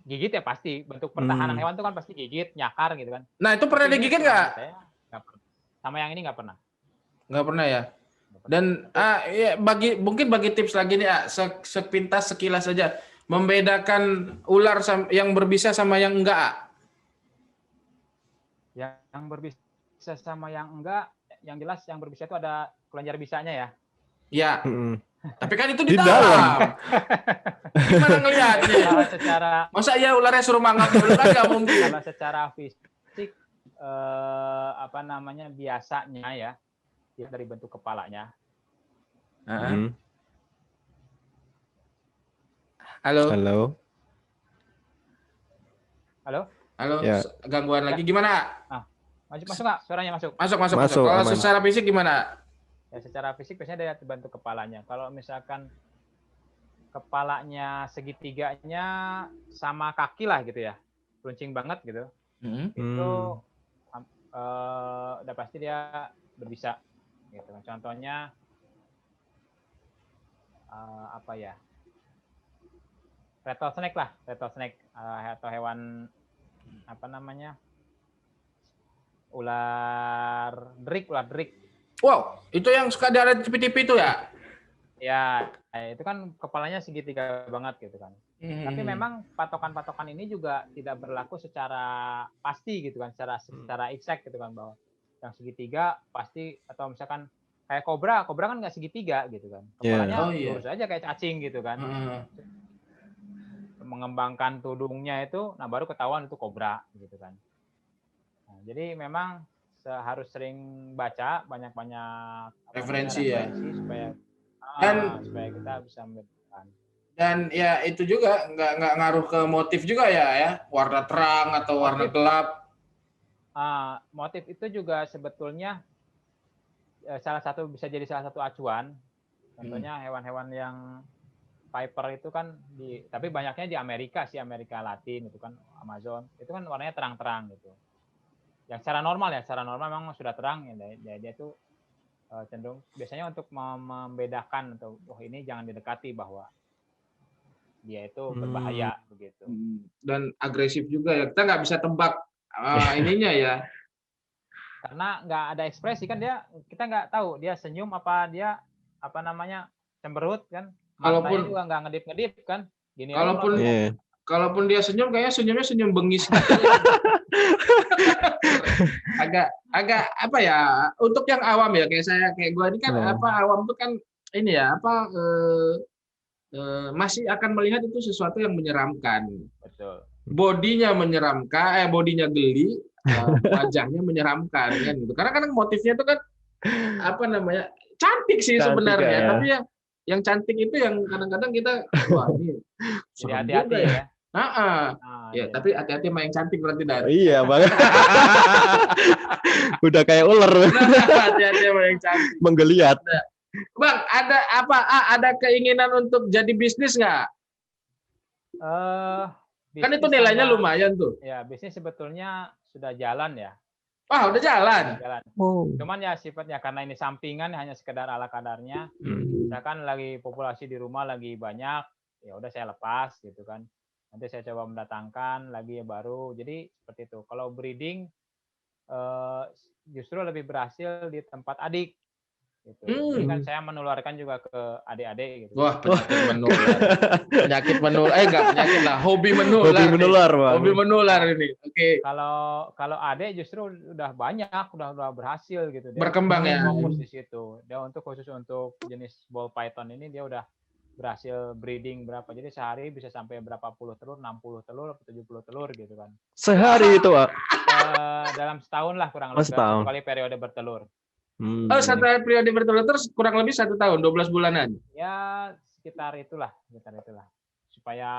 Speaker 1: gigit ya pasti, bentuk pertahanan hewan itu kan pasti gigit, nyakar gitu kan.
Speaker 3: Nah itu pernah digigit nggak?
Speaker 1: Sama yang ini nggak pernah.
Speaker 3: Nggak pernah ya. Dan ya, mungkin bagi tips lagi nih, sepintas sekilas saja membedakan ular yang berbisa sama yang enggak.
Speaker 1: Yang berbisa sama yang enggak, yang jelas yang berbisa itu ada kelenjar bisanya ya.
Speaker 3: Ya. Tapi kan itu di dalam. Gimana ngelihatnya?
Speaker 1: Kalau secara
Speaker 3: masa ya ularnya suruh mangap dulu kan nggak mungkin.
Speaker 1: Kalau secara fisik biasanya ya, dia dari bentuk kepalanya.
Speaker 3: Halo.
Speaker 2: Ya.
Speaker 3: Gangguan lagi gimana?
Speaker 1: Masuk nggak? Suaranya masuk.
Speaker 3: Masuk. Kalau secara fisik gimana?
Speaker 1: Ya secara fisik biasanya dari bentuk kepalanya. Kalau misalkan kepalanya segitiganya sama kaki lah gitu ya, runcing banget gitu, itu udah pasti dia berbisa. Gitu. Contohnya rattlesnake atau hewan ular derik.
Speaker 3: Wow, itu yang suka ada di TV-TV itu ya?
Speaker 1: Ya, itu kan kepalanya segitiga banget gitu kan. Tapi memang patokan-patokan ini juga tidak berlaku secara pasti gitu kan, secara exact gitu kan, bahwa yang segitiga pasti, atau misalkan kayak kobra kan nggak segitiga gitu kan. Kepalanya
Speaker 3: Oh iya.
Speaker 1: lurus aja kayak cacing gitu kan. Mengembangkan tudungnya itu, nah baru ketahuan itu kobra gitu kan. Nah, jadi memang harus sering baca banyak-banyak
Speaker 3: Referensi ya.
Speaker 1: supaya
Speaker 3: Dan
Speaker 1: supaya kita bisa membedakan.
Speaker 3: Dan ya itu juga nggak ngaruh ke motif juga ya, warna terang atau warna gelap.
Speaker 1: Motif itu juga sebetulnya bisa jadi salah satu acuan. Contohnya hewan-hewan yang viper itu kan tapi banyaknya di Amerika sih, Amerika Latin itu kan, Amazon itu kan warnanya terang-terang gitu. Yang secara normal memang sudah terang ya, dia tuh cenderung biasanya untuk membedakan atau ini jangan didekati, bahwa dia itu berbahaya begitu.
Speaker 3: Dan agresif juga ya, kita nggak bisa tebak ininya ya.
Speaker 1: Karena nggak ada ekspresi kan, kita nggak tahu dia senyum apa dia cemberut kan. Matanya juga nggak ngedip kan. Gini
Speaker 3: kalaupun dia senyum, kayaknya senyumnya senyum bengis. agak apa ya, untuk yang awam ya, kayak gue ini kan awam tuh kan ini ya masih akan melihat itu sesuatu yang menyeramkan.
Speaker 1: Betul.
Speaker 3: Bodinya menyeramkan, bodinya geli, wajahnya menyeramkan kan gitu. Karena kan motifnya itu kan cantik sih sebenarnya, tapi yang cantik itu yang kadang-kadang kita wah ini
Speaker 1: hati-hati ya.
Speaker 3: Ya, tapi hati-hati sama yang cantik berarti dari.
Speaker 2: Iya, Bang. Udah kayak ular.
Speaker 3: Hati-hati sama yang cantik.
Speaker 2: Menggeliat.
Speaker 3: Bang, ada keinginan untuk jadi bisnis nggak? Kan itu nilainya lumayan tuh.
Speaker 1: Ya, bisnis sebetulnya sudah jalan ya.
Speaker 3: Wah, udah jalan.
Speaker 1: Cuman ya sifatnya karena ini sampingan, hanya sekedar ala kadarnya. Misalkan lagi populasi di rumah lagi banyak, ya udah saya lepas gitu kan. Nanti saya coba mendatangkan lagi yang baru. Jadi seperti itu. Kalau breeding justru lebih berhasil di tempat adik. Gitu. Jadi kan saya menularkan juga ke adik-adik gitu.
Speaker 3: Wah, penyakit menular. Penyakit menular. Enggak penyakit lah, hobi menular.
Speaker 2: Hobi menular, Bang.
Speaker 3: Hobi menular ini. Oke.
Speaker 1: Kalau adik justru udah banyak, udah berhasil gitu. Dia
Speaker 3: berkembang ya.
Speaker 1: Fokus di situ. Dia khusus untuk jenis ball python ini dia udah berhasil breeding berapa. Jadi sehari bisa sampai berapa puluh telur, 60 telur, 70 telur gitu kan.
Speaker 2: Sehari itu, Pak?
Speaker 1: Dalam setahun lah kurang lebih. Satu kali periode bertelur.
Speaker 3: Satu periode bertelur terus kurang lebih 1 tahun, 12 bulanan.
Speaker 1: Ya, sekitar itulah. Supaya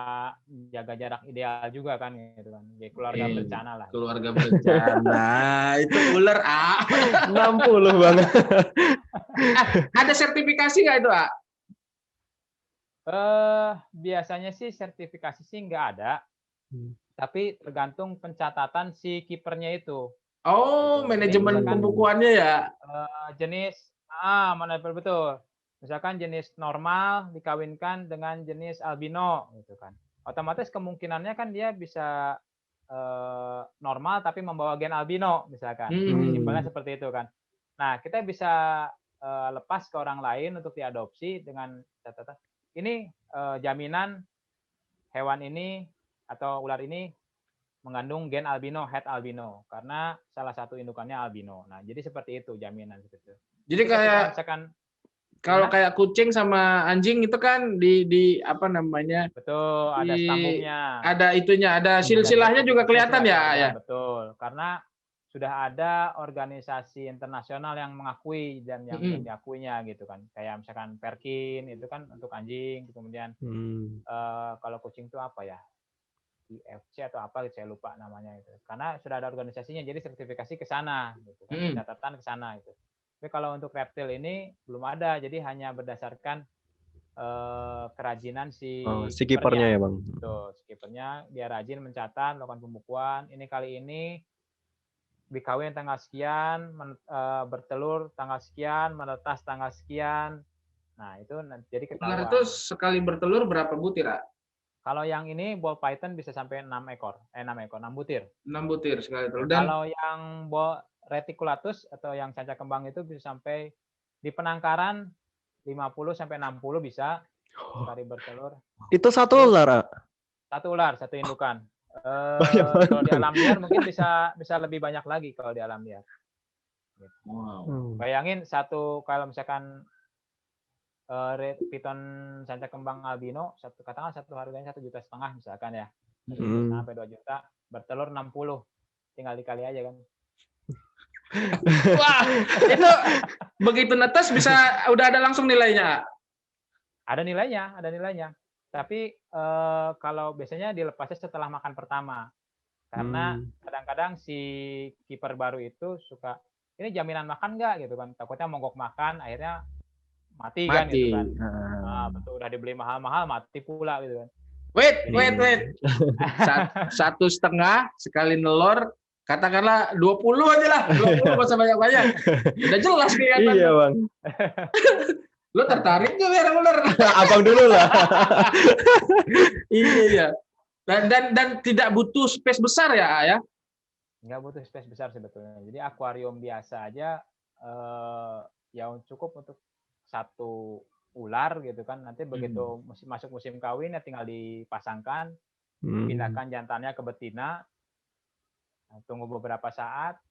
Speaker 1: jaga jarak ideal juga kan gitu kan. Jadi keluarga berencana lah.
Speaker 3: Keluarga berencana. Itu ular
Speaker 2: 60 banget.
Speaker 3: Ada sertifikasi nggak itu,
Speaker 1: Biasanya sih sertifikasi sih nggak ada. Tapi tergantung pencatatan si kipernya itu.
Speaker 3: Oh, manajemen pembukuannya ya.
Speaker 1: Jenis betul. Misalkan jenis normal dikawinkan dengan jenis albino gitu kan. Otomatis kemungkinannya kan dia bisa normal tapi membawa gen albino misalkan. Simpelnya seperti itu kan. Nah, kita bisa lepas ke orang lain untuk diadopsi dengan catatan ini jaminan hewan ini atau ular ini mengandung gen albino, het albino, karena salah satu indukannya albino. Nah, jadi seperti itu jaminan seperti itu.
Speaker 3: Jadi kayak kalau kayak kucing sama anjing itu kan di apa namanya?
Speaker 1: Betul, ada stambungnya.
Speaker 3: Ada itunya, ada silsilahnya juga kelihatan ya.
Speaker 1: Betul, karena sudah ada organisasi internasional yang mengakui dan yang diakuinya gitu kan. Kayak misalkan Perkin itu kan untuk anjing, kemudian kalau kucing itu apa ya? IFC atau apa gitu, saya lupa namanya itu. Karena sudah ada organisasinya, jadi sertifikasi ke sana gitu kan, catatan ke sana itu. Tapi kalau untuk reptil ini belum ada, jadi hanya berdasarkan kerajinan si
Speaker 2: kipernya ya, Bang.
Speaker 1: Tuh, si kipernya dia rajin mencatat, melakukan pembukuan. Ini kali ini dikawin tanggal sekian, bertelur tanggal sekian, menetas tanggal sekian. Nah, itu jadi ketahuan.
Speaker 3: Ular itu sekali bertelur berapa butir,
Speaker 1: Kalau yang ini ball python bisa sampai 6 butir.
Speaker 3: 6 butir sekali telur.
Speaker 1: Dan kalau yang reticulatus atau yang sanca kembang itu bisa sampai di penangkaran 50 sampai 60 bisa sekali bertelur.
Speaker 2: Itu satu ular, ah?
Speaker 1: Satu ular, satu indukan.
Speaker 2: Banyak banget.
Speaker 1: Kalau di alam liar mungkin bisa lebih banyak lagi kalau di alam liar.
Speaker 3: Wow.
Speaker 1: Bayangin kalau misalkan piton sanca kembang albino katakan satu harganya 1,5 juta misalkan ya. 1,5 sampai 2 juta, bertelur 60. Tinggal dikali aja kan.
Speaker 3: Wah, itu begitu netes bisa udah ada langsung nilainya.
Speaker 1: Ada nilainya. Tapi kalau biasanya dilepasnya setelah makan pertama. Karena kadang-kadang si kiper baru itu suka, ini jaminan makan nggak gitu kan. Takutnya mogok makan, akhirnya mati kan gitu kan. Betul, udah dibeli mahal-mahal, mati pula gitu kan.
Speaker 3: Wait. 1,5 sekali nelor, katakanlah 20 aja lah. 20 nggak usah banyak-banyak. Udah jelas kelihatan.
Speaker 2: Iya, Bang.
Speaker 3: Lo tertarik nggak biar ular?
Speaker 2: Abang dulu lah.
Speaker 3: Iya. Dan tidak butuh space besar ya?
Speaker 1: Nggak butuh space besar sebetulnya. Jadi akuarium biasa aja ya cukup untuk satu ular gitu kan. Nanti begitu masuk musim kawin ya tinggal dipasangkan, pindahkan jantannya ke betina, tunggu beberapa saat,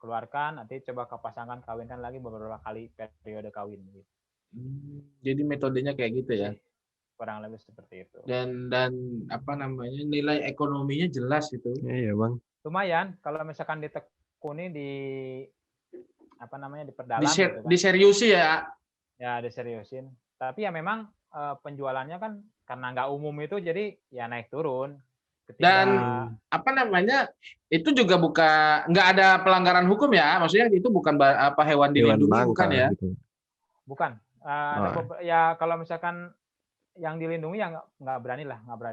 Speaker 1: keluarkan, nanti coba kepasangkan, kawinkan lagi beberapa kali periode kawin gitu.
Speaker 3: Jadi metodenya kayak gitu ya.
Speaker 1: Kurang lebih seperti itu.
Speaker 3: Dan nilai ekonominya jelas itu.
Speaker 2: Iya, Bang.
Speaker 1: Lumayan kalau misalkan ditekuni diperdalam gitu kan.
Speaker 3: Diseriusi ya.
Speaker 1: Ya, diseriusin. Tapi ya memang penjualannya kan karena nggak umum itu jadi ya naik turun.
Speaker 3: Dan itu juga nggak ada pelanggaran hukum ya. Maksudnya itu bukan hewan dilindungi bukan ya?
Speaker 2: Gitu.
Speaker 1: Bukan. Ya kalau misalkan yang dilindungi ya nggak berani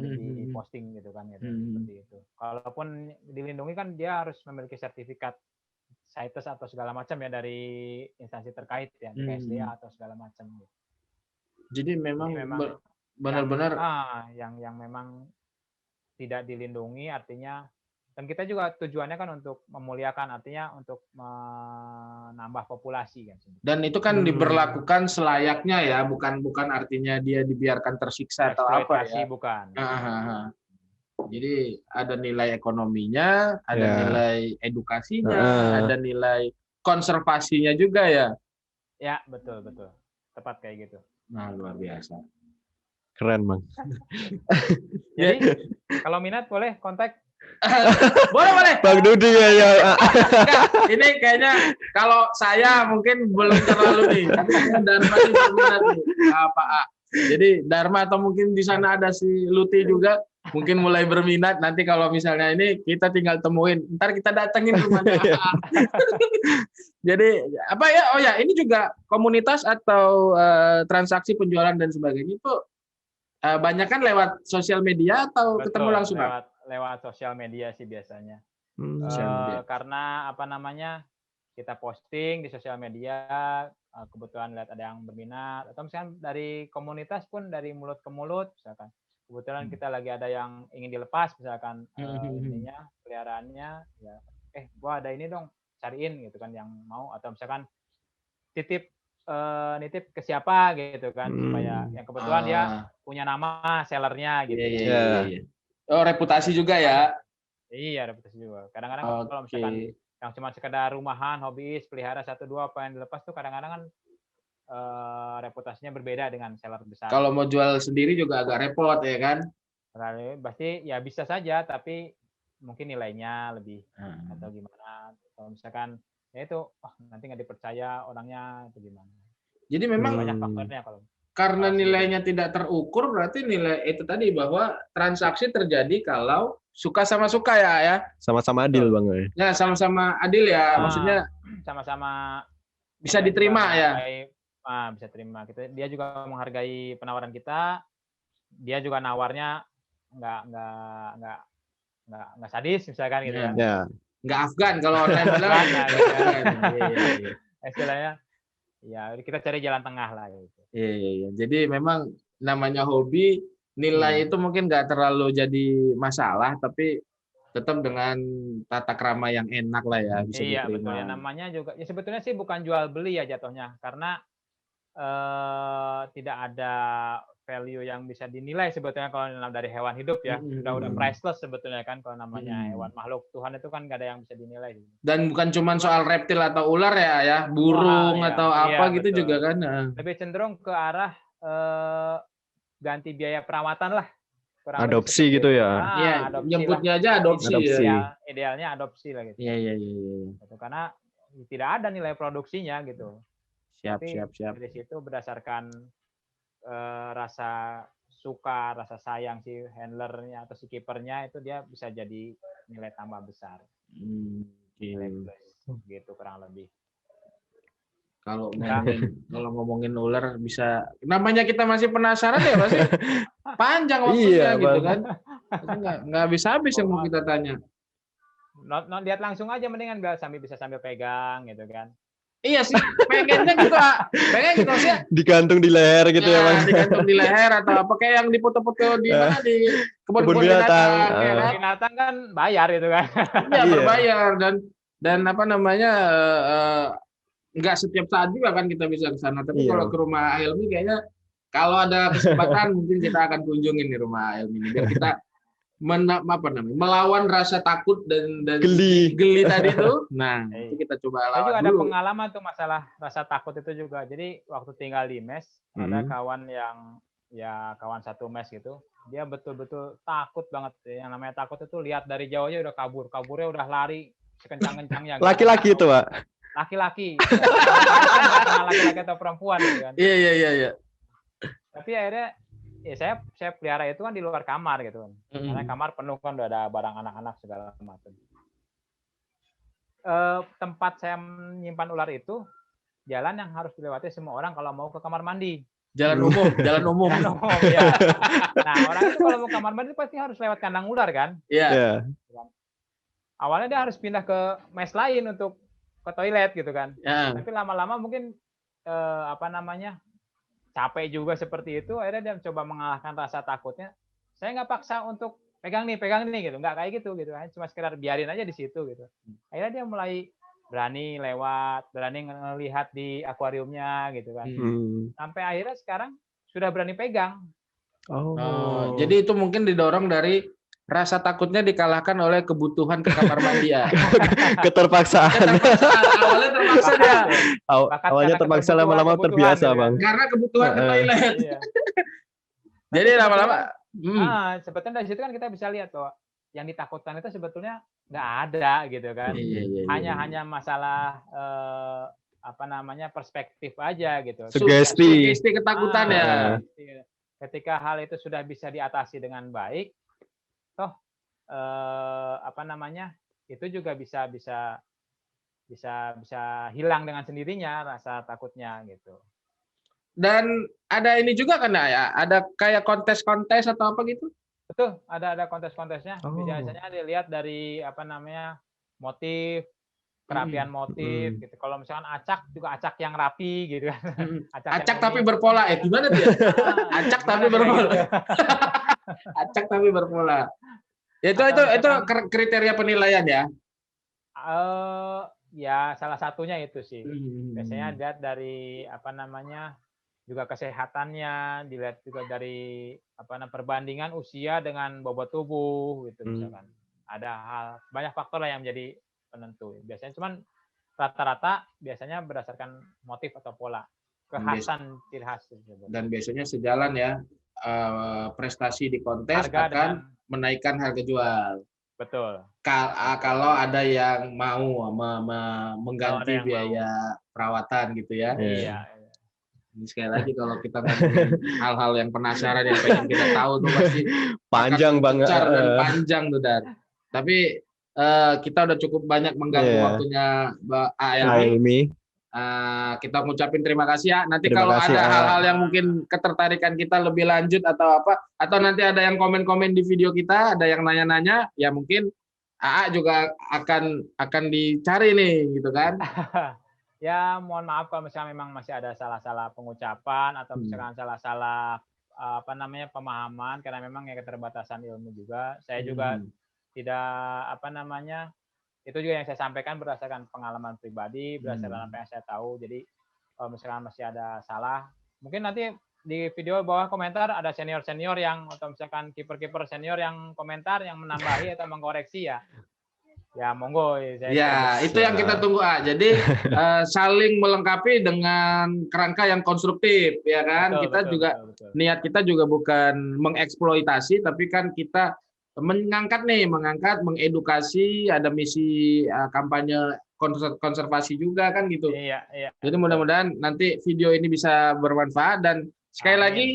Speaker 1: di posting gitu kan gitu. Seperti itu. Kalaupun dilindungi kan dia harus memiliki sertifikat CITES atau segala macam ya dari instansi terkait ya, KSDA atau segala macam.
Speaker 3: Jadi memang benar-benar
Speaker 1: yang memang tidak dilindungi artinya, dan kita juga tujuannya kan untuk memuliakan, artinya untuk menambah populasi kan.
Speaker 3: Dan itu kan diberlakukan selayaknya ya, bukan artinya dia dibiarkan tersiksa atau apa ya.
Speaker 1: Bukan.
Speaker 3: Jadi ada nilai ekonominya, ada nilai edukasinya, ada nilai konservasinya juga ya.
Speaker 1: Ya, betul. Tepat kayak gitu.
Speaker 3: Nah, luar biasa.
Speaker 2: Keren, Bang.
Speaker 1: Jadi kalau minat boleh kontak.
Speaker 3: boleh.
Speaker 2: Bang Dudi ya.
Speaker 3: Enggak, ini kayaknya kalau saya mungkin belum terlalu nih. Tapi Dharma ini berminat nih. Pak. Jadi Dharma atau mungkin di sana ada si Luti juga mungkin mulai berminat. Nanti kalau misalnya ini kita tinggal temuin. Ntar kita datengin rumahnya. Jadi apa ya? Oh ya, ini juga komunitas atau transaksi penjualan dan sebagainya itu banyak kan lewat sosial media atau
Speaker 1: Betul,
Speaker 3: ketemu langsung?
Speaker 1: Lewat sosial media sih biasanya. Karena kita posting di sosial media, kebetulan lihat ada yang berminat, atau misalkan dari komunitas pun dari mulut ke mulut, misalkan kebetulan kita lagi ada yang ingin dilepas, misalkan peliharaannya, ya, gua ada ini dong, cariin gitu kan yang mau, atau misalkan nitip ke siapa gitu kan, supaya yang kebetulan dia punya nama sellernya gitu.
Speaker 3: Iya. Oh, reputasi juga ya?
Speaker 1: Iya, reputasi juga. Kadang-kadang kalau misalkan yang cuma sekedar rumahan, hobis, pelihara 1-2 apa yang dilepas tuh kadang-kadang kan reputasinya berbeda dengan seller besar.
Speaker 3: Kalau mau jual sendiri juga agak repot ya kan?
Speaker 1: Pasti ya bisa saja, tapi mungkin nilainya lebih atau gimana. Kalau misalkan ya itu nanti nggak dipercaya orangnya atau gimana.
Speaker 3: Jadi memang
Speaker 1: banyak faktornya kalau
Speaker 3: karena nilainya tidak terukur, berarti nilai itu tadi bahwa transaksi terjadi kalau suka sama suka ya.
Speaker 2: Sama-sama adil, Bang.
Speaker 3: Ya, sama-sama adil ya. Maksudnya
Speaker 1: sama-sama
Speaker 3: bisa diterima ya.
Speaker 1: Bisa terima. Dia juga menghargai penawaran kita. Dia juga nawarnya nggak sadis misalkan gitu kan.
Speaker 2: Ya.
Speaker 3: Nggak Afgan kalau online bilang.
Speaker 1: Istilahnya ya kita cari jalan tengah lah gitu.
Speaker 3: Iya. Jadi memang namanya hobi, nilai itu mungkin nggak terlalu jadi masalah, tapi tetap dengan tata krama yang enak lah ya, bisa
Speaker 1: Iya betul ya,
Speaker 3: diterima.
Speaker 1: namanya juga ya sebetulnya sih bukan jual beli ya jatuhnya, karena tidak ada value yang bisa dinilai sebetulnya kalau dari hewan hidup ya, udah priceless sebetulnya kan kalau namanya hewan makhluk Tuhan itu kan nggak ada yang bisa dinilai.
Speaker 3: Dan bukan cuma soal reptil atau ular ya, burung
Speaker 1: Wah,
Speaker 3: atau
Speaker 1: iya,
Speaker 3: apa
Speaker 1: iya,
Speaker 3: gitu
Speaker 1: betul.
Speaker 3: juga kan.
Speaker 1: Lebih cenderung ke arah ganti biaya perawatan lah. Kurang lebih
Speaker 2: Adopsi
Speaker 1: seperti
Speaker 2: gitu
Speaker 1: itu.
Speaker 2: ya.
Speaker 3: Iya,
Speaker 1: Adopsi
Speaker 3: nyebutnya
Speaker 1: lah.
Speaker 3: aja adopsi
Speaker 2: Adopsi.
Speaker 3: ya.
Speaker 1: Idealnya adopsi lah gitu.
Speaker 3: Iya, iya, iya, iya.
Speaker 1: Gitu. Karena tidak ada nilai produksinya gitu.
Speaker 3: Siap,
Speaker 1: Tapi
Speaker 3: siap, siap.
Speaker 1: dari situ berdasarkan rasa suka, rasa sayang si handlernya atau si kipernya itu dia bisa jadi nilai tambah besar. Nilai plus gitu kurang lebih.
Speaker 3: Kalau ngomongin ular bisa, namanya kita masih penasaran ya pasti panjang waktunya
Speaker 2: Iya,
Speaker 3: gitu
Speaker 2: Bang.
Speaker 3: kan. Nggak habis-habis yang mau kita tanya.
Speaker 1: Not lihat langsung aja mendingan sambil bisa sambil pegang gitu kan.
Speaker 3: Iya sih, pengennya gitu, pengen gitu sih.
Speaker 2: Digantung di leher gitu ya, Bang.
Speaker 3: Digantung di leher atau apa kayak yang dipoto-foto di mana di kebun binatang. Ya kan?
Speaker 1: Binatang kan bayar gitu kan.
Speaker 3: Iya, berbayar dan apa namanya nggak setiap saat juga kan kita bisa ke sana. Tapi kalau ke rumah Helmi kayaknya kalau ada kesempatan mungkin kita akan kunjungin di rumah Helmi biar kita melawan rasa takut dan geli tadi itu. Nah, itu kita coba lawan
Speaker 1: juga
Speaker 3: dulu.
Speaker 1: Ada pengalaman tuh masalah rasa takut itu juga. Jadi waktu tinggal di mes ada kawan yang kawan satu mes gitu. Dia betul-betul takut banget. Yang namanya takut itu lihat dari jauh aja udah kabur. Kaburnya udah lari sekencang-kencangnya.
Speaker 2: Laki-laki itu, Pak.
Speaker 1: Laki-laki. Laki-laki atau perempuan gitu kan.
Speaker 3: Iya.
Speaker 1: Tapi akhirnya saya pelihara itu kan di luar kamar gitu kan. Karena kamar penuh kan udah ada barang anak-anak segala macam. Tempat saya menyimpan ular itu jalan yang harus dilewati semua orang kalau mau ke kamar mandi.
Speaker 3: Jalan umum.
Speaker 1: Jalan umum ya. Nah, orang itu kalau mau kamar mandi pasti harus lewat kandang ular kan?
Speaker 3: Iya.
Speaker 1: Awalnya dia harus pindah ke mes lain untuk ke toilet gitu kan. Tapi lama-lama mungkin capek juga seperti itu, akhirnya dia coba mengalahkan rasa takutnya. Saya nggak paksa untuk pegang nih gitu, nggak kayak gitu, cuma sekedar biarin aja di situ gitu. Akhirnya dia mulai berani lewat, berani ngelihat di akuariumnya gitu kan. Sampai akhirnya sekarang sudah berani pegang.
Speaker 3: Jadi itu mungkin didorong dari rasa takutnya dikalahkan oleh kebutuhan ke kamar mandi ya.
Speaker 2: Keterpaksaan.
Speaker 3: Awalnya terpaksa dia.
Speaker 2: Awalnya terpaksa, lama-lama terbiasa, Bang.
Speaker 3: Karena kebutuhan ke toilet. Jadi lama-lama.
Speaker 1: Sebetulnya dari situ kan kita bisa lihat bahwa yang ditakutkan itu sebetulnya nggak ada gitu kan. Hanya masalah perspektif aja gitu.
Speaker 2: Sugesti
Speaker 3: ketakutan ya.
Speaker 1: Ketika hal itu sudah bisa diatasi dengan baik, toh itu juga bisa hilang dengan sendirinya rasa takutnya gitu.
Speaker 3: Dan ada ini juga kan ya, ada kayak kontes-kontes atau apa gitu?
Speaker 1: Betul, ada kontes-kontesnya. Biasanya dilihat dari motif, kerapian motif gitu. Kalau misalkan acak juga acak yang rapi gitu kan.
Speaker 3: Acak tapi berpola. Gimana dia? Acak tapi berpola. Acak tapi berpola. Itu kriteria penilaian ya?
Speaker 1: Ya salah satunya itu sih. Biasanya lihat dari juga kesehatannya, dilihat juga dari perbandingan usia dengan bobot tubuh gitu misalkan. Ada banyak faktor lah yang menjadi penentu. Biasanya cuman rata-rata biasanya berdasarkan motif atau pola, kekhasan ciri khas.
Speaker 3: Dan biasanya sejalan ya, prestasi di kontes akan menaikkan harga jual.
Speaker 1: Betul.
Speaker 3: Kalau ada yang mau mengganti biaya perawatan gitu ya.
Speaker 1: Iya.
Speaker 3: Sekali lagi kalau kita ngomongin hal-hal yang penasaran yang pengen kita tahu tuh pasti
Speaker 2: panjang banget
Speaker 3: dan panjang tuh Dan. Tapi kita udah cukup banyak mengganggu waktunya Mbak Aelmi. Kita ngucapin terima kasih ya. Nanti kalau ada hal-hal yang mungkin ketertarikan kita lebih lanjut atau apa, atau nanti ada yang komen-komen di video kita, ada yang nanya-nanya, ya mungkin AA juga akan dicari nih gitu kan.
Speaker 1: Ya mohon maaf kalau misalnya memang masih ada salah-salah pengucapan atau misalkan salah-salah pemahaman, karena memang ya keterbatasan ilmu juga. Saya juga tidak apa namanya, itu juga yang saya sampaikan berdasarkan pengalaman pribadi, berdasarkan apa yang saya tahu. Jadi kalau misalkan masih ada salah, mungkin nanti di video bawah komentar ada senior-senior yang atau misalkan kiper-kiper senior yang komentar yang menambahi atau mengkoreksi ya. Ya monggo.
Speaker 3: Ya, itu yang kita tunggu. Jadi saling melengkapi dengan kerangka yang konstruktif, ya kan?
Speaker 1: Betul,
Speaker 3: Kita
Speaker 1: betul,
Speaker 3: juga
Speaker 1: betul.
Speaker 3: niat kita juga bukan mengeksploitasi, tapi kan kita mengangkat, mengedukasi, ada misi kampanye konservasi juga kan gitu.
Speaker 1: Iya.
Speaker 3: Jadi mudah-mudahan nanti video ini bisa bermanfaat dan sekali lagi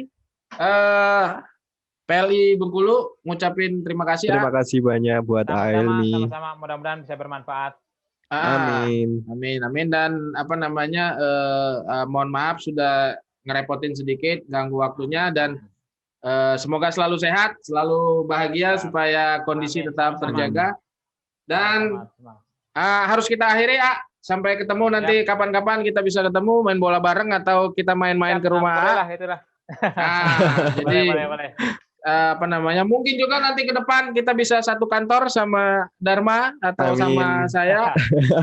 Speaker 3: PLI Bengkulu ngucapin terima kasih.
Speaker 2: Terima kasih banyak buat Aelmi.
Speaker 1: Sama-sama, mudah-mudahan bisa bermanfaat.
Speaker 2: Amin.
Speaker 3: Dan apa namanya mohon maaf sudah ngerepotin sedikit, ganggu waktunya dan semoga selalu sehat, selalu bahagia supaya kondisi tetap terjaga. Dan harus kita akhiri ya. Sampai ketemu nanti kapan-kapan kita bisa ketemu main bola bareng atau kita main-main ke rumah.
Speaker 1: Itulah.
Speaker 3: Jadi
Speaker 1: boleh.
Speaker 3: Apa namanya? Mungkin juga nanti ke depan kita bisa satu kantor sama Dharma atau sama saya.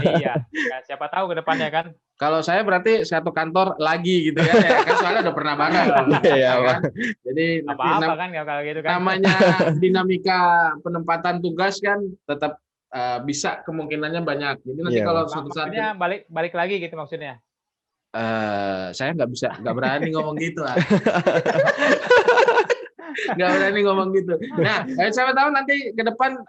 Speaker 1: Iya. Siapa tahu ke depannya kan.
Speaker 3: Kalau saya berarti satu kantor lagi gitu ya kan soalnya udah pernah banget.
Speaker 2: Iya,
Speaker 3: kan? Jadi
Speaker 1: apa kan kalau gitu kan.
Speaker 3: Namanya dinamika penempatan tugas kan tetap bisa kemungkinannya banyak. Jadi nanti kalau suatu saat
Speaker 1: balik lagi gitu maksudnya.
Speaker 3: Saya nggak berani ngomong gitu. Nggak berani ngomong gitu. Nah, siapa tahu nanti ke depan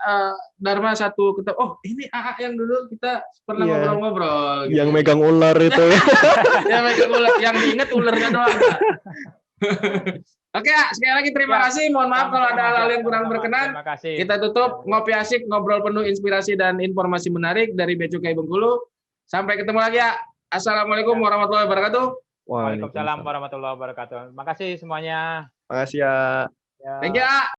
Speaker 3: Dharma satu ketemu. Oh, ini AA yang dulu kita pernah ngobrol-ngobrol. Gitu.
Speaker 2: Yang megang ular itu.
Speaker 3: Yang megang ular, yang diinget ularnya doang. Oke, sekali lagi terima kasih. Mohon maaf kalau ada hal-hal yang kurang berkenan. Kita tutup ngopi asik, ngobrol penuh inspirasi dan informasi menarik dari Bea Cukai Bengkulu. Sampai ketemu lagi ya. Assalamualaikum warahmatullahi wabarakatuh.
Speaker 1: Waalaikumsalam warahmatullahi wabarakatuh. Makasih semuanya.
Speaker 2: Makasih ya.
Speaker 3: Thank you.